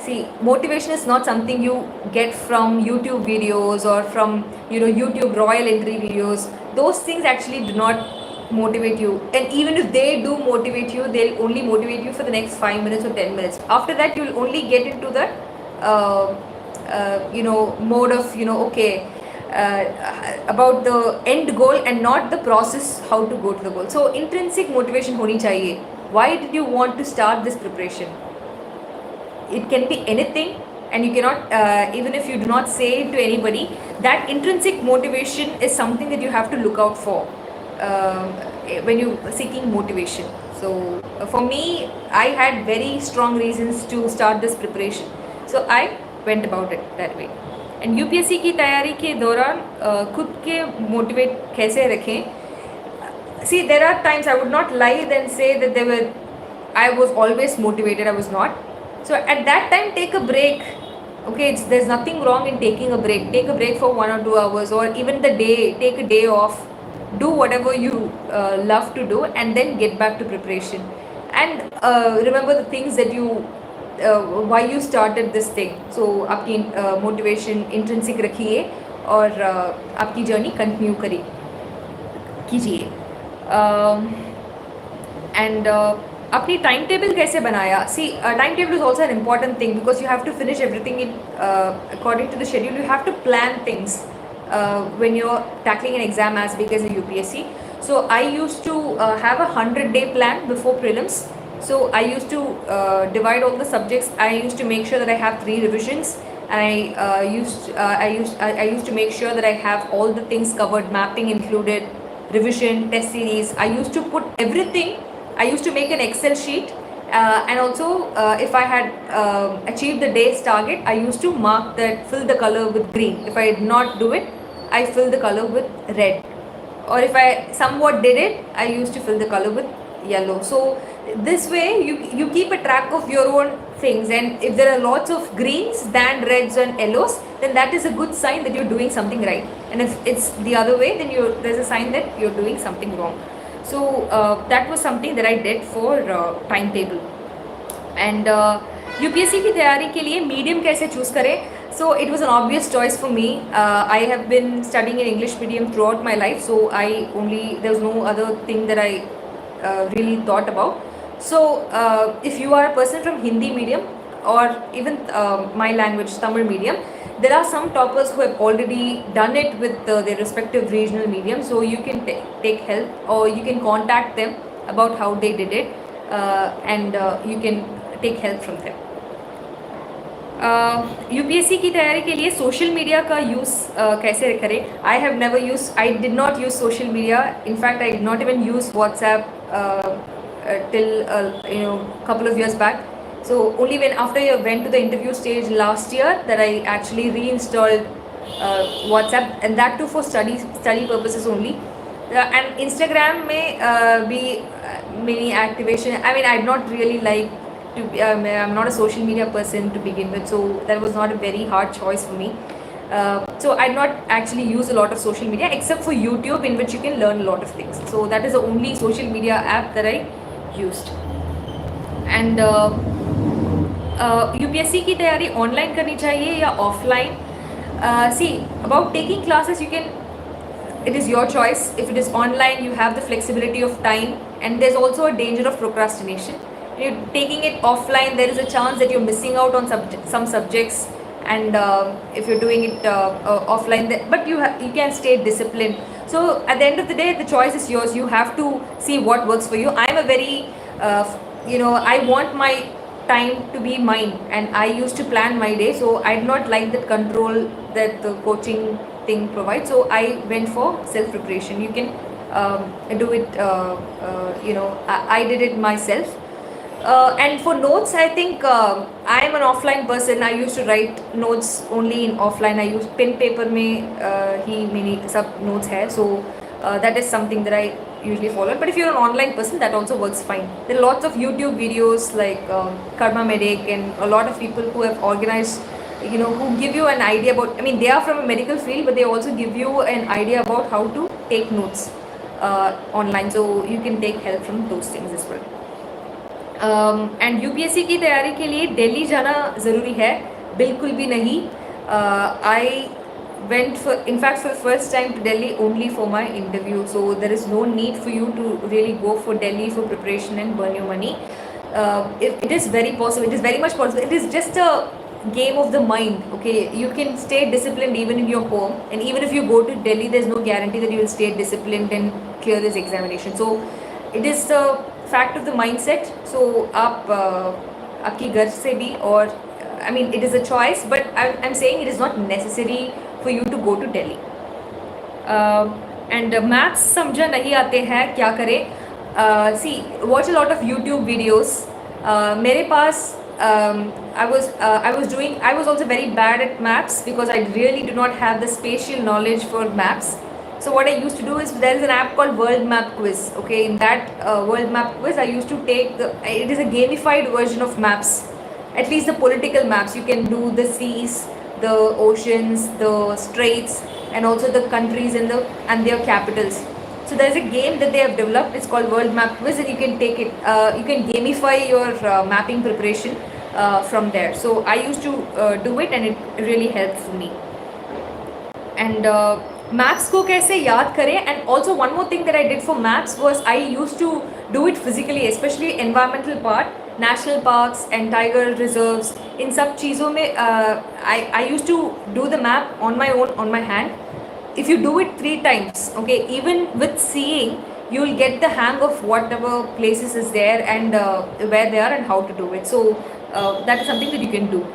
See, motivation is not something you get from YouTube videos or from YouTube Royal Entry videos. Those things actually do not motivate you, and even if they do motivate you, they'll only motivate you for the next 5 minutes or 10 minutes. After that, you'll only get into the mode of okay. About the end goal and not the process how to go to the goal. So intrinsic motivation honi chahiye. Why did you want to start this preparation? It can be anything, and you cannot even if you do not say it to anybody, that intrinsic motivation is something that you have to look out for when you seeking motivation. So for me, I had very strong reasons to start this preparation, so I went about it that way. And UPSC की तैयारी के दौरान खुद के motivate कैसे रखें? See there are times I would not lie then say that they were I was always motivated. I was not. So at that time take a break. Okay, there's nothing wrong in taking a break. Take a break for 1 or 2 hours, or even the day. Take a day off. Do whatever you love to do, and then get back to preparation. And remember the things that you why you started this thing. So आपकी motivation intrinsic रखिए और आपकी journey continue कीजिए. And अपनी time table कैसे बनाया? See time table is also an important thing because you have to finish everything in according to the schedule. You have to plan things when you're tackling an exam as big as a UPSC. So I used to have a 100-day plan before prelims. So I used to divide all the subjects. I used to make sure that I have 3 revisions. I used to make sure that I have all the things covered, mapping included, revision, test series. I used to put everything. I used to make an Excel sheet, and also if I had achieved the day's target, I used to mark that, fill the color with green. If I did not do it, I fill the color with red. Or if I somewhat did it, I used to fill the color with yellow. So this way you keep a track of your own things, and if there are lots of greens than reds and yellows, then that is a good sign that you're doing something right. And if it's the other way, then there's a sign that you're doing something wrong. So that was something that I did for timetable. And UPSC की तैयारी के लिए medium कैसे choose करें? So it was an obvious choice for me. I have been studying in English medium throughout my life, so there was no other thing that I really thought about. So if you are a person from Hindi medium or even my language Tamil medium, there are some toppers who have already done it with their respective regional medium, so you can take help, or you can contact them about how they did it, and you can take help from them. UPSC की तैयारी के लिए social media का use कैसे करें? I did not use social media. In fact I did not even use WhatsApp till couple of years back. So only after I went to the interview stage last year that I actually reinstalled WhatsApp, and that too for study purposes only. And Instagram में भी mini activation. I mean, I'd not really like to be, I'm not a social media person to begin with, so that was not a very hard choice for me. So I not actually use a lot of social media except for YouTube, in which you can learn a lot of things. So that is the only social media app that I used. And UPSC की तैयारी online करनी चाहिए या offline? See, about taking classes, it is your choice. If it is online, you have the flexibility of time, and there's also a danger of procrastination. you're taking it offline, there is a chance that you're missing out on some subjects. And if you're doing it offline, but you can stay disciplined. So at the end of the day, the choice is yours. You have to see what works for you. I'm a very I want my time to be mine, and I used to plan my day, so I did not like that control that the coaching thing provides. So I went for self preparation. You can do it. I did it myself. And for notes, I think I am an offline person. I used to write notes only in offline. I use pen paper में ही मेरी सब notes है. So that is something that I usually follow. But if you're an online person, that also works fine. There are lots of YouTube videos like Karma Medic and a lot of people who have organized, who give you an idea about, I mean, they are from a medical field, but they also give you an idea about how to take notes online. So you can take help from those things as well. And UPSC की तैयारी के लिए दिल्ली जाना ज़रूरी है? बिल्कुल भी नहीं. आई went for, in fact, for first time to Delhi only for my interview. So there is no need for you to really go for Delhi for preparation and burn your money. It is very possible. It is very much possible. It is just a game of the mind. Okay, you can stay disciplined even in your home, and even if you go to Delhi, there is no guarantee that you will stay disciplined and clear this examination. So it is the fact of the mindset. So आप आपकी घर से भी, और I mean it is a choice, but I'm saying it is not necessary for you to go to Delhi. And maths समझा नहीं आते हैं, क्या करें? See, watch a lot of YouTube videos. मेरे पास I was also very bad at maths because I really do not have the spatial knowledge for maths. So what I used to do is, there is an app called World Map Quiz. Okay, in that World Map Quiz, I used to take it is a gamified version of maps. At least the political maps, you can do the seas, the oceans, the straits, and also the countries and their capitals. So there is a game that they have developed. It's called World Map Quiz, and you can take it. You can gamify your mapping preparation from there. So I used to do it, and it really helped for me. And maps को कैसे याद करें? And also one more thing that I did for maps was I used to do it physically, especially environmental part, national parks and tiger reserves. इन सब चीज़ों में I used to do the map on my own, on my hand. If you do it 3 times, okay, even with seeing, you will get the hang of whatever places is there and where they are and how to do it. So that is something that you can do.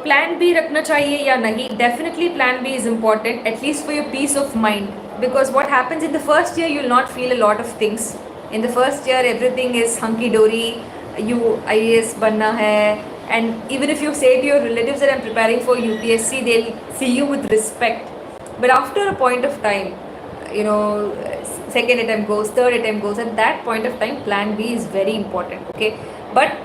Plan B रखना चाहिए या नहीं? Definitely plan B is important, at least for your peace of mind, because what happens in the first year, you will not feel a lot of things. In the first year, everything is hunky dory. You IAS बनना है, and even if you say to your relatives that I'm preparing for UPSC, they'll see you with respect. But after a point of time, second attempt goes, third attempt goes. At that point of time, plan B is very important. Okay, but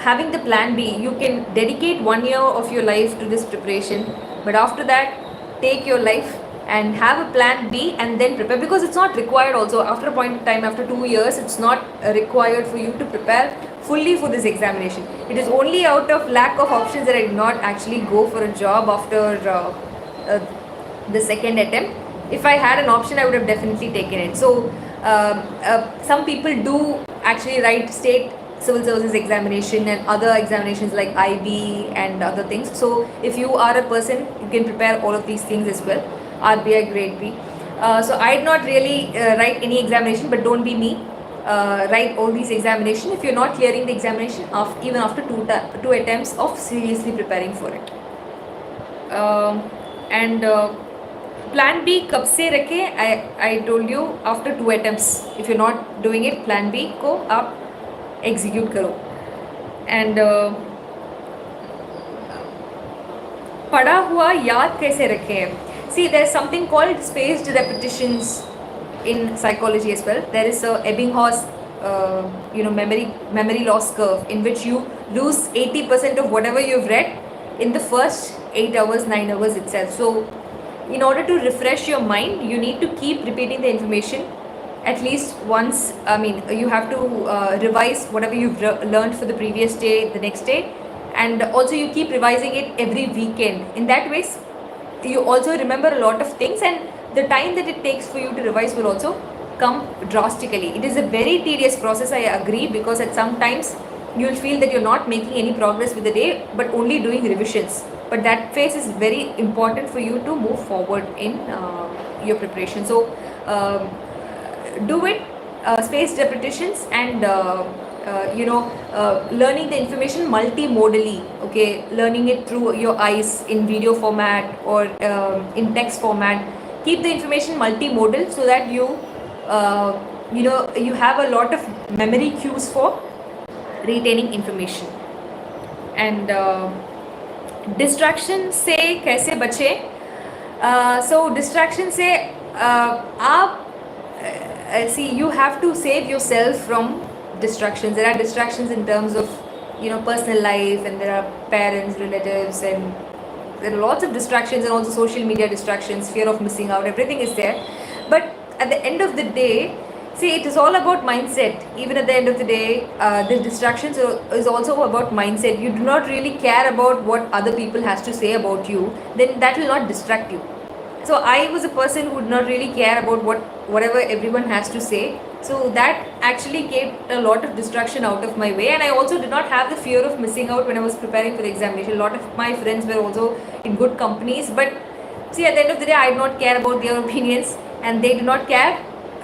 having the plan B, you can dedicate 1 year of your life to this preparation, but after that, take your life and have a plan B and then prepare, because it's not required also. After a point of time, after 2 years, it's not required for you to prepare fully for this examination. It is only out of lack of options that I did not actually go for a job after the second attempt. If I had an option, I would have definitely taken it. So some people do actually write state civil services examination and other examinations like IB and other things. So if you are a person, you can prepare all of these things as well. RBI grade B. So I did not really write any examination, but don't be me. Write all these examinations if you're not clearing the examination even after two attempts of seriously preparing for it. And plan B कब से रखें? I told you after 2 attempts. If you're not doing it, plan B को आप execute करो. And पढ़ा हुआ याद कैसे रखें? See, there's something called spaced repetitions in psychology as well. There is a Ebbinghaus memory loss curve, in which you lose 80% of whatever you've read in the first 8 hours, 9 hours itself. So in order to refresh your mind, you need to keep repeating the information at least once. I mean, you have to revise whatever you've learned for the previous day, the next day, and also you keep revising it every weekend. In that way, you also remember a lot of things, and the time that it takes for you to revise will also come drastically. It is a very tedious process, I agree, because at some times you'll feel that you're not making any progress with the day, but only doing revisions. But that phase is very important for you to move forward in your preparation. So do it, spaced repetitions, and learning the information multimodally. Okay, learning it through your eyes in video format or in text format. Keep the information multimodal so that you have a lot of memory cues for retaining information. And distraction से कैसे बचे? So distraction से आप see, you have to save yourself from distractions. There are distractions in terms of personal life, and there are parents, relatives, and there are lots of distractions, and also social media distractions, fear of missing out, everything is there. But at the end of the day, see, it is all about mindset. Even at the end of the day, the distractions is also about mindset. You do not really care about what other people has to say about you, then that will not distract you. So I was a person who would not really care about whatever everyone has to say. So that actually kept a lot of distraction out of my way, and I also did not have the fear of missing out when I was preparing for the examination. A lot of my friends were also in good companies, but see, at the end of the day, I did not care about their opinions, and they do not care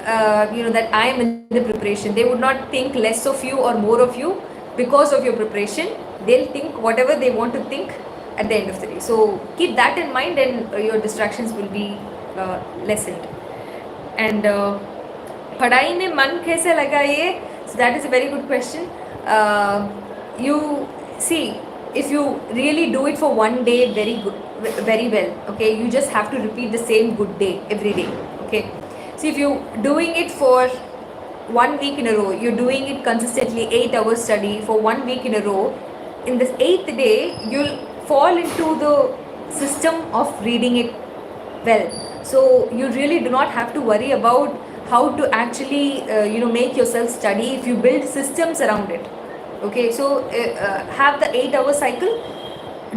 that I am in the preparation. They would not think less of you or more of you because of your preparation. They'll think whatever they want to think at the end of the day. So keep that in mind, and your distractions will be lessened. And पढ़ाई में मन कैसे लगा ये? So that is a very good question. You see, if you really do it for one day very well, okay, you just have to repeat the same good day every day, okay. So if you're doing it for 1 week in a row, you're doing it consistently, 8 hours study for 1 week in a row, in this 8th day you'll fall into the system of reading it well. So you really do not have to worry about how to actually make yourself study if you build systems around it. Okay, so have the 8-hour cycle,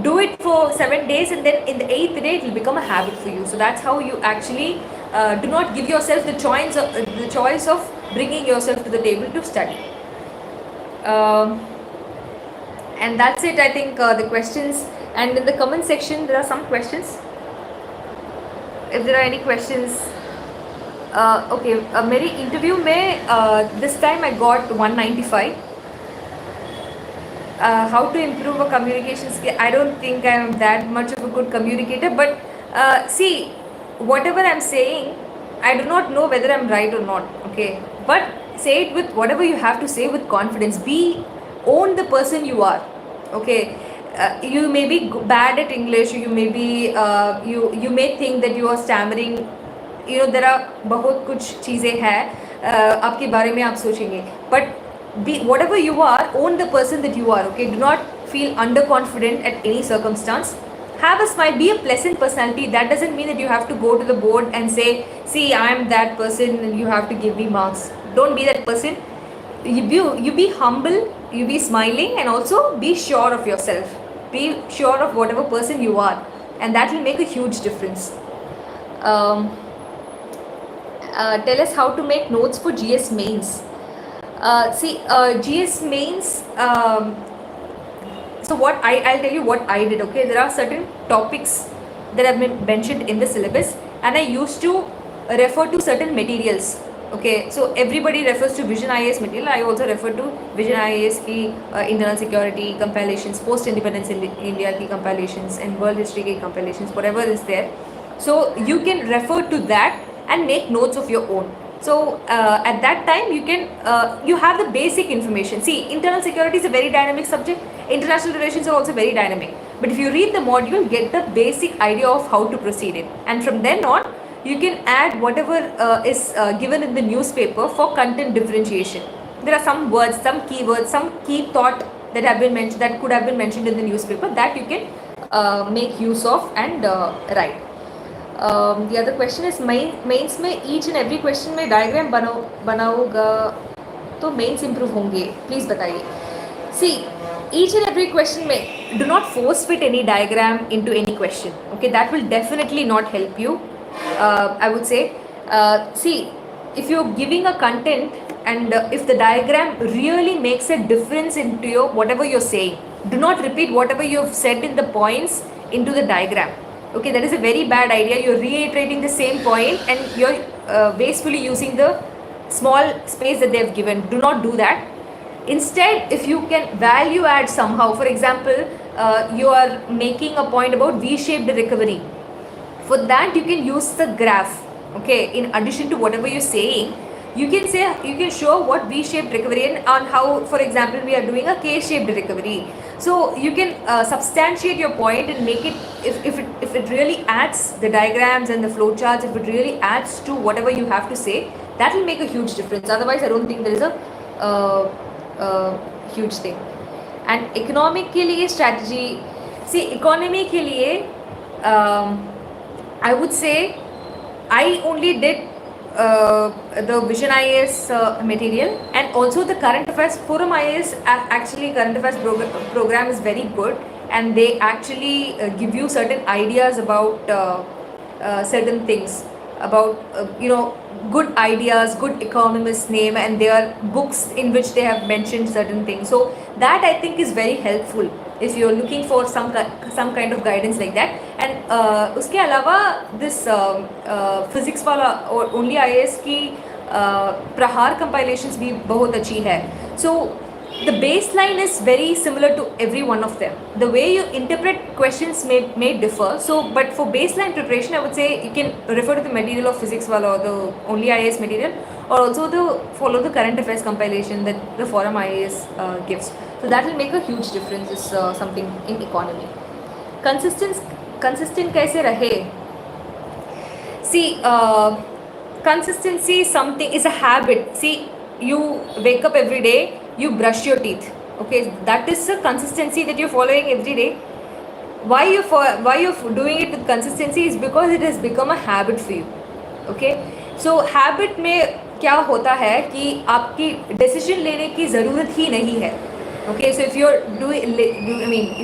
do it for 7 days, and then in the 8th day it will become a habit for you. So that's how you actually do not give yourself the choice of bringing yourself to the table to study. And that's it, I think, the questions. And in the comment section there are some questions. If there are any questions, okay, मेरी interview में this time I got 195. How to improve a communication skill? I don't think I am that much of a good communicator, but see, whatever I'm saying, I do not know whether I'm right or not, okay, but say it with whatever you have to say with confidence. Own the person you are, okay. You may be bad at English, you may be you may think that you are stammering, there are बहुत कुछ चीज़ें हैं आपके बारे में आप सोचेंगे, but whatever you are, own the person that you are, okay. Do not feel underconfident at any circumstance. Have a smile, be a pleasant personality. That doesn't mean that you have to go to the board and say, see, I am that person and you have to give me marks. Don't be that person. You be humble, you be smiling, and also be sure of yourself. Be sure of whatever person you are, and that will make a huge difference. Tell us how to make notes for GS mains. GS mains, so what I'll tell you what I did, okay. There are certain topics that have been mentioned in the syllabus, and I used to refer to certain materials, okay. So everybody refers to Vision IAS material. I also refer to Vision IAS की internal security compilations, post independence in India की compilations, and world history की compilations, whatever is there. So you can refer to that and make notes of your own. So at that time you have the basic information. See, internal security is a very dynamic subject. International relations are also very dynamic. But if you read the module, get the basic idea of how to proceed it, and from then on you can add whatever is given in the newspaper for content differentiation. There are some words, some keywords, some key thought that have been mentioned, that could have been mentioned in the newspaper, that you can make use of and write. The other question is, mains में each and every question में diagram बनाओगा तो mains improve होंगे, please बताइए. See, each and every question में do not force fit any diagram into any question, okay. That will definitely not help you. I would say, see, if you're giving a content and if the diagram really makes a difference into your whatever you're saying, do not repeat whatever you've said in the points into the diagram. Okay, that is a very bad idea. You're reiterating the same point and you're wastefully using the small space that they've given. Do not do that. Instead, if you can value add somehow, for example, you are making a point about V-shaped recovery. For that, you can use the graph. Okay, in addition to whatever you're saying, you can show what V-shaped recovery and on how, for example, we are doing a K-shaped recovery. So you can substantiate your point and make it, if it really adds the diagrams and the flow charts, if it really adds to whatever you have to say, that will make a huge difference. Otherwise, I don't think there is a huge thing. And economic के लिए strategy, see, economy के लिए I would say I only did the Vision IAS material, and also the current affairs forum IAS. Actually, current affairs program is very good, and they actually give you certain ideas about certain things, about good ideas, good economists name, and their books in which they have mentioned certain things. So that I think is very helpful if you're looking for some kind of guidance like that. And उसके अलावा this physics वाला और only IAS की प्रहार compilations भी बहुत अच्छी है. So the baseline is very similar to every one of them. The way you interpret questions may differ. So, but for baseline preparation, I would say you can refer to the material of physics wala or the only IAS material, or also follow the current affairs compilation that the forum IAS gives. So that will make a huge difference. Is something in economy. Consistent कैसे रहे? See, consistency is a habit. See, you wake up every day, you brush your teeth. Okay, that is a consistency that you're following every day. Why you're doing it with consistency is because it has become a habit for you. Okay, so habit में क्या होता है कि आपकी decision लेने की ज़रूरत ही नहीं है. Okay, so if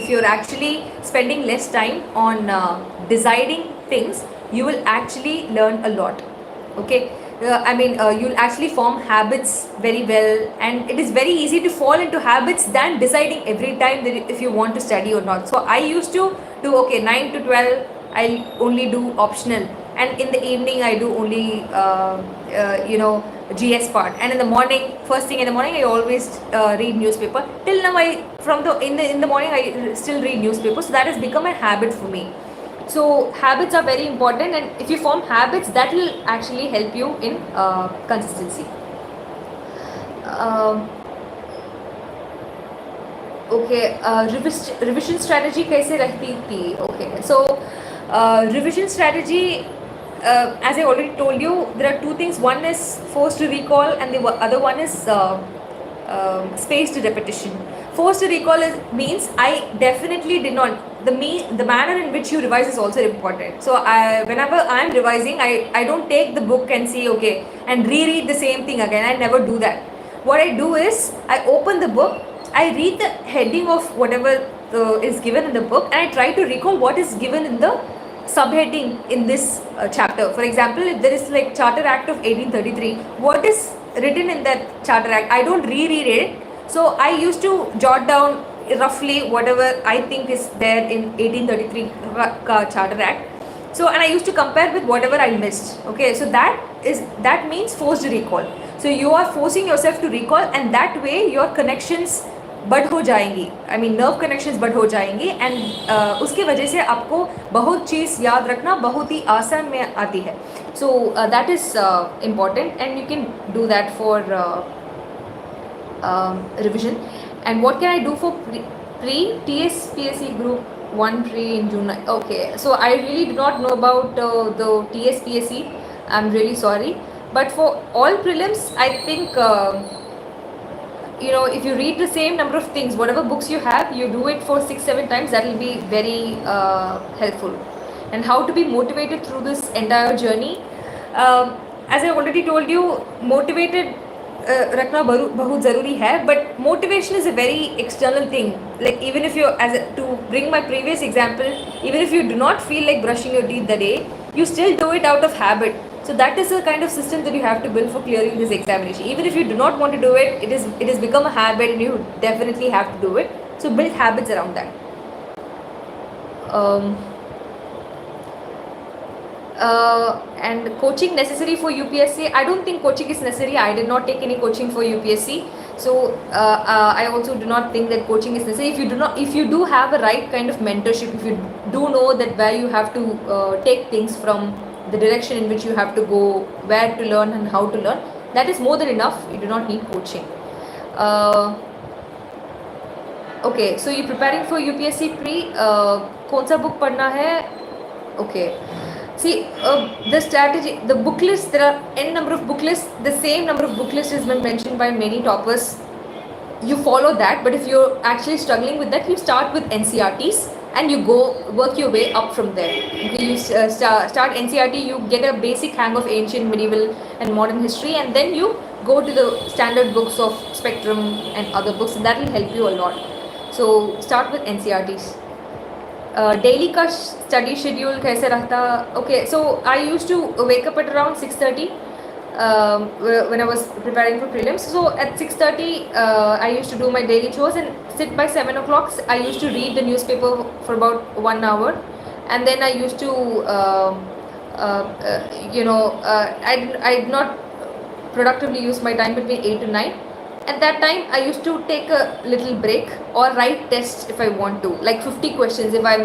you're actually spending less time on deciding things, you will actually learn a lot. Okay, you'll actually form habits very well, and it is very easy to fall into habits than deciding every time that if you want to study or not. So I used to do 9 to 12 I'll only do optional, and in the evening I do only GS part, and in the morning, first thing in the morning, I always read newspaper. Till now, in the morning I still read newspaper. So that has become a habit for me. So habits are very important, and if you form habits, that will actually help you in consistency. Revision strategy कैसे रहती थी? Okay, so revision strategy. As I already told you, there are two things. One is forced recall, and the other one is spaced repetition. Forced recall means I definitely did not. The manner in which you revise is also important. So whenever I am revising, I don't take the book and see and reread the same thing again. I never do that. What I do is I open the book, I read the heading of whatever is given in the book, and I try to recall what is given in the subheading in this chapter. For example, if there is like Charter Act of 1833, what is written in that Charter Act? I don't reread it. So I used to jot down roughly whatever I think is there in 1833 Charter Act. So, and I used to compare with whatever I missed. Okay, so that means forced recall. So you are forcing yourself to recall, and that way your connections बढ़ हो जाएंगी. Nerve connections बढ़ हो जाएंगी, and उसके वजह से आपको बहुत चीज़ याद रखना बहुत ही आसान में आती है. सो that is important, and you can do that for revision. And what can I do for pre TSPSC group 1 pre in June? Okay, so I really do not know about the TSPSC. I'm really sorry, but for all prelims, I think if you read the same number of things, whatever books you have, you do it for 6-7 times, that will be very helpful. And how to be motivated through this entire journey? As I already told you, motivated रखना बहुत ज़रूरी है, but motivation is a very external thing. Like even if you, to bring my previous example, even if you do not feel like brushing your teeth the day, you still do it out of habit. So that is the kind of system that you have to build for clearing this examination. Even if you do not want to do it, it has become a habit and you definitely have to do it. So build habits around that. And coaching necessary for UPSC? I don't think coaching is necessary. I did not take any coaching for UPSC, so I also do not think that coaching is necessary. If you do have a right kind of mentorship, if you do know that where you have to take things from, the direction in which you have to go, where to learn and how to learn, that is more than enough. You do not need coaching. Okay, so you're preparing for UPSC pre. कौन सा book पढ़ना है? Okay. See, the strategy, the book list, there are n number of book lists. The same number of book lists has been mentioned by many toppers. You follow that, but if you're actually struggling with that, you start with NCRTs and you go work your way up from there. Okay, you start NCRT, you get a basic hang of ancient, medieval and modern history, and then you go to the standard books of Spectrum and other books, and that will help you a lot. So start with NCRTs. Daily का study schedule कैसे रहता? Okay, so I used to wake up at around 6:30 when I was preparing for prelims. So at 6:30 I used to do my daily chores and sit by 7 o'clock. I used to read the newspaper for about 1 hour, and then I used to I did not productively use my time between 8 to 9. At that time, I used to take a little break or write tests if I want to, like 50 questions. If I'm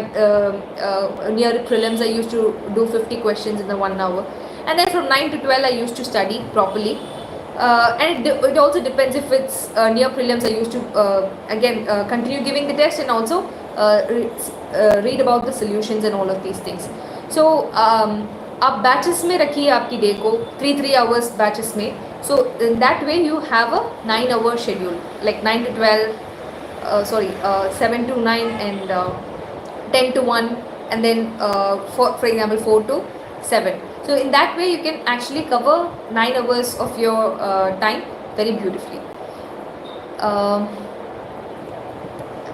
near prelims, I used to do 50 questions in the 1 hour. And then from 9 to 12, I used to study properly. And it also depends if it's near prelims, I used to, continue giving the test and also read about the solutions and all of these things. So, आप batches में रखिए आपकी day को 3 hours batches में. So in that way you have a 9-hour schedule, like 9 to 12, 7 to 9 and 10 to 1, and then for example 4 to 7. So in that way you can actually cover 9 hours of your time very beautifully.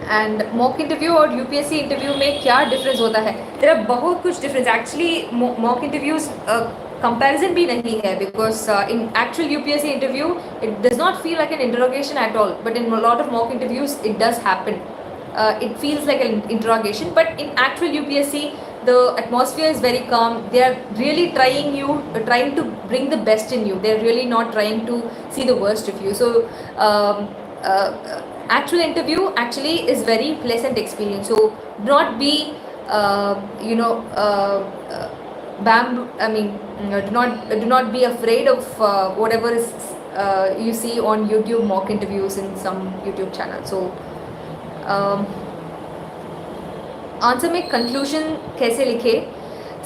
And mock interview और UPSC interview में क्या difference होता है? तेरा बहुत कुछ difference actually. Mock interviews comparison भी नहीं है, because in actual UPSC interview it does not feel like an interrogation at all, but in lot of mock interviews it does happen. It feels like an interrogation, but in actual UPSC the atmosphere is very calm. They are really trying to bring the best in you. They are really not trying to see the worst of you. So actual interview actually is very pleasant experience. So do not be do not be afraid of whatever is you see on YouTube mock interviews in some YouTube channel. So answer में conclusion कैसे लिखे?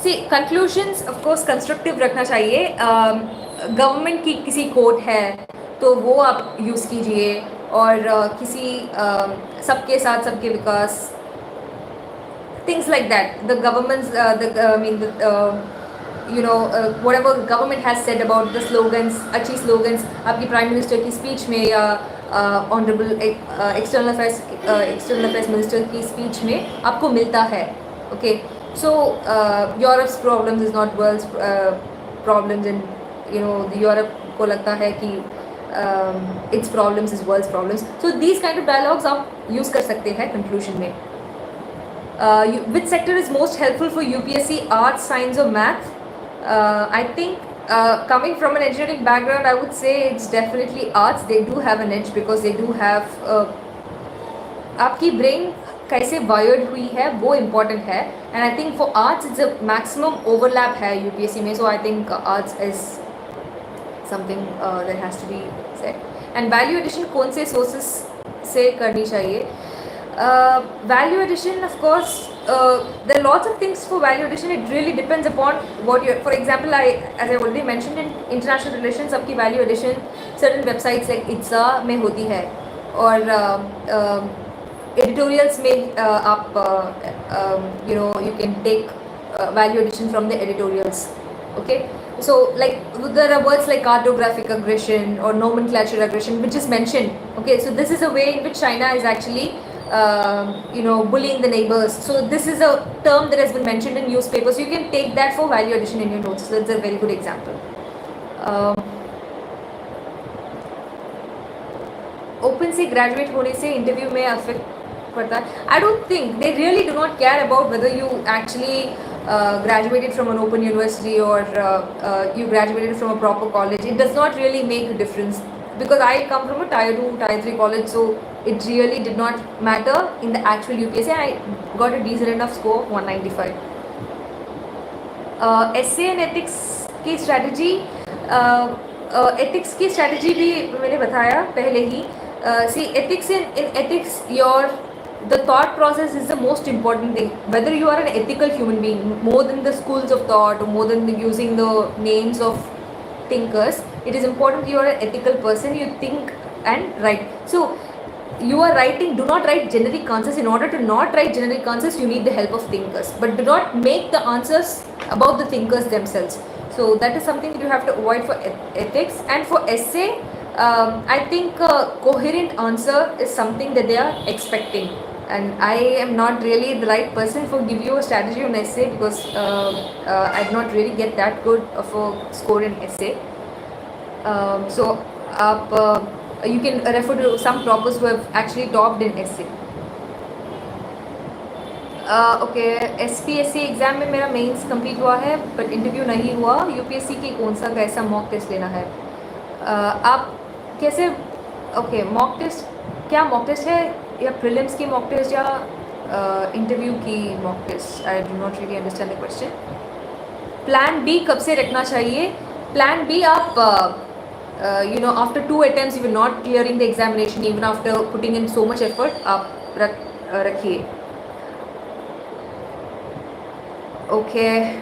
सी conclusions of course constructive रखना चाहिए. Government की किसी coat है तो वो आप यूज़ कीजिए, और किसी सबके साथ सबके विकास, things like that. The government's whatever government has said about the slogans, अच्छी slogans आपकी प्राइम मिनिस्टर की स्पीच में या ऑनरेबल एक्सटर्नल अफेयर्स मिनिस्टर की स्पीच में आपको मिलता है. Okay, so Europe's problems is not world's problems, and Europe को लगता है कि it's problems is world's problems. So these kind of dialogues आप यूज़ कर सकते हैं कंक्लूजन में. Which sector is most helpful for UPSC, arts, science or math? I think coming from an engineering background, I would say it's definitely arts. They do have an edge because they do have आपकी brain कैसे wired हुई है वो important है, and I think for arts it's a maximum overlap है UPSC में. So I think arts is something that has to be said. And value addition कौन से sources से करनी चाहिए? Value addition, of course, there are lots of things for value addition. It really depends upon what you, for example, as I already mentioned, in international relations आपकी value addition certain websites like ITSA में होती है, और editorials में आप you can take value addition from the editorials. Okay, so like there are words like cartographic aggression or nomenclature aggression which is mentioned. Okay, so this is a way in which China is actually bullying the neighbors. So this is a term that has been mentioned in newspapers. You can take that for value addition in your notes. So that's a very good example. Open से graduate होने से interview में affect पड़ता है? I don't think they really do not care about whether you actually graduated from an open university or you graduated from a proper college. It does not really make a difference because I come from a tier 2, tier 3 college, so it really did not matter in the actual UPSC. I got a decent enough score of 195. essay and ethics की strategy, ethics की strategy भी मैंने बताया पहले ही. See, ethics in ethics, the thought process is the most important thing. Whether you are an ethical human being, more than the schools of thought or more than using the names of thinkers, it is important you are an ethical person. You think and write. So you are writing, do not write generic answers. In order to not write generic answers, you need the help of thinkers, but do not make the answers about the thinkers themselves. So that is something that you have to avoid for ethics. And for essay, I think a coherent answer is something that they are expecting, and I am not really the right person for give you a strategy on essay because I did not really get that good of a score in essay. So you can refer to some toppers who have actually topped in essay. Okay SPSC exam में मेरा mains complete हुआ है but interview नहीं हुआ. UPSC की कौन सा कैसा मॉक टेस्ट लेना है? आप कैसे ओके मॉक टेस्ट, क्या मॉक टेस्ट है या प्रीलिम्स की मॉक टेस्ट या इंटरव्यू की mock test? I do not really understand the question. Plan B कब से रखना चाहिए? प्लान बी आप after 2 attempts if you're not clearing the examination, even after putting in so much effort, आप रखिए. Okay,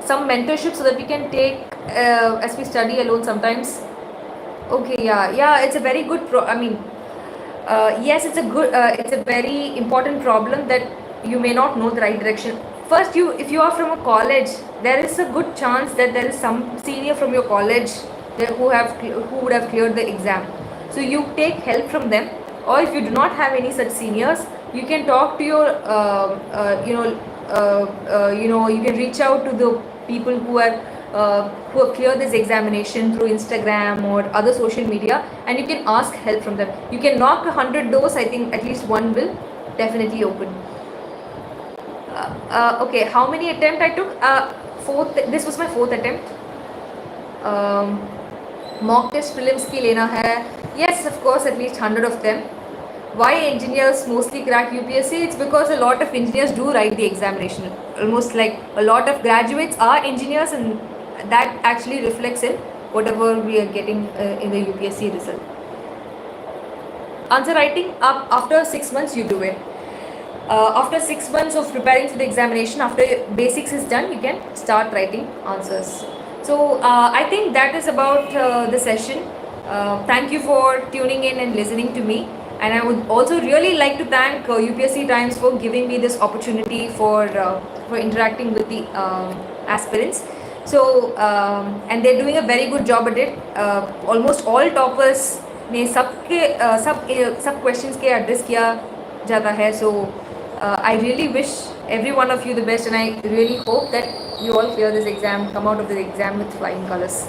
some mentorship so that we can take as we study alone sometimes. Okay, yeah, it's a very good yes, it's a very important problem that you may not know the right direction. First, if you are from a college, there is a good chance that there is some senior from your college who would have cleared the exam. So you take help from them, or if you do not have any such seniors, you can talk to your you can reach out to the people who have cleared this examination through Instagram or other social media, and you can ask help from them. You can knock 100 doors. I think at least one will definitely open. Okay, how many attempts I took? This was my 4th attempt. Mock test prelims की लेना है? Yes, of course, at least 100 of them. Why engineers mostly crack UPSC? It's because a lot of engineers do write the examination. Almost like a lot of graduates are engineers, and that actually reflects in whatever we are getting in the UPSC result. Answer writing, after 6 months you do it. After 6 months of preparing for the examination, after basics is done, you can start writing answers. So I think that is about the session. Thank you for tuning in and listening to me. And I would also really like to thank UPSC Times for giving me this opportunity for interacting with the aspirants. So and they're doing a very good job at it. Almost all toppers ने सब questions के address किया जाता है. So I really wish every one of you the best, and I really hope that you all clear this exam, come out of the exam with flying colors.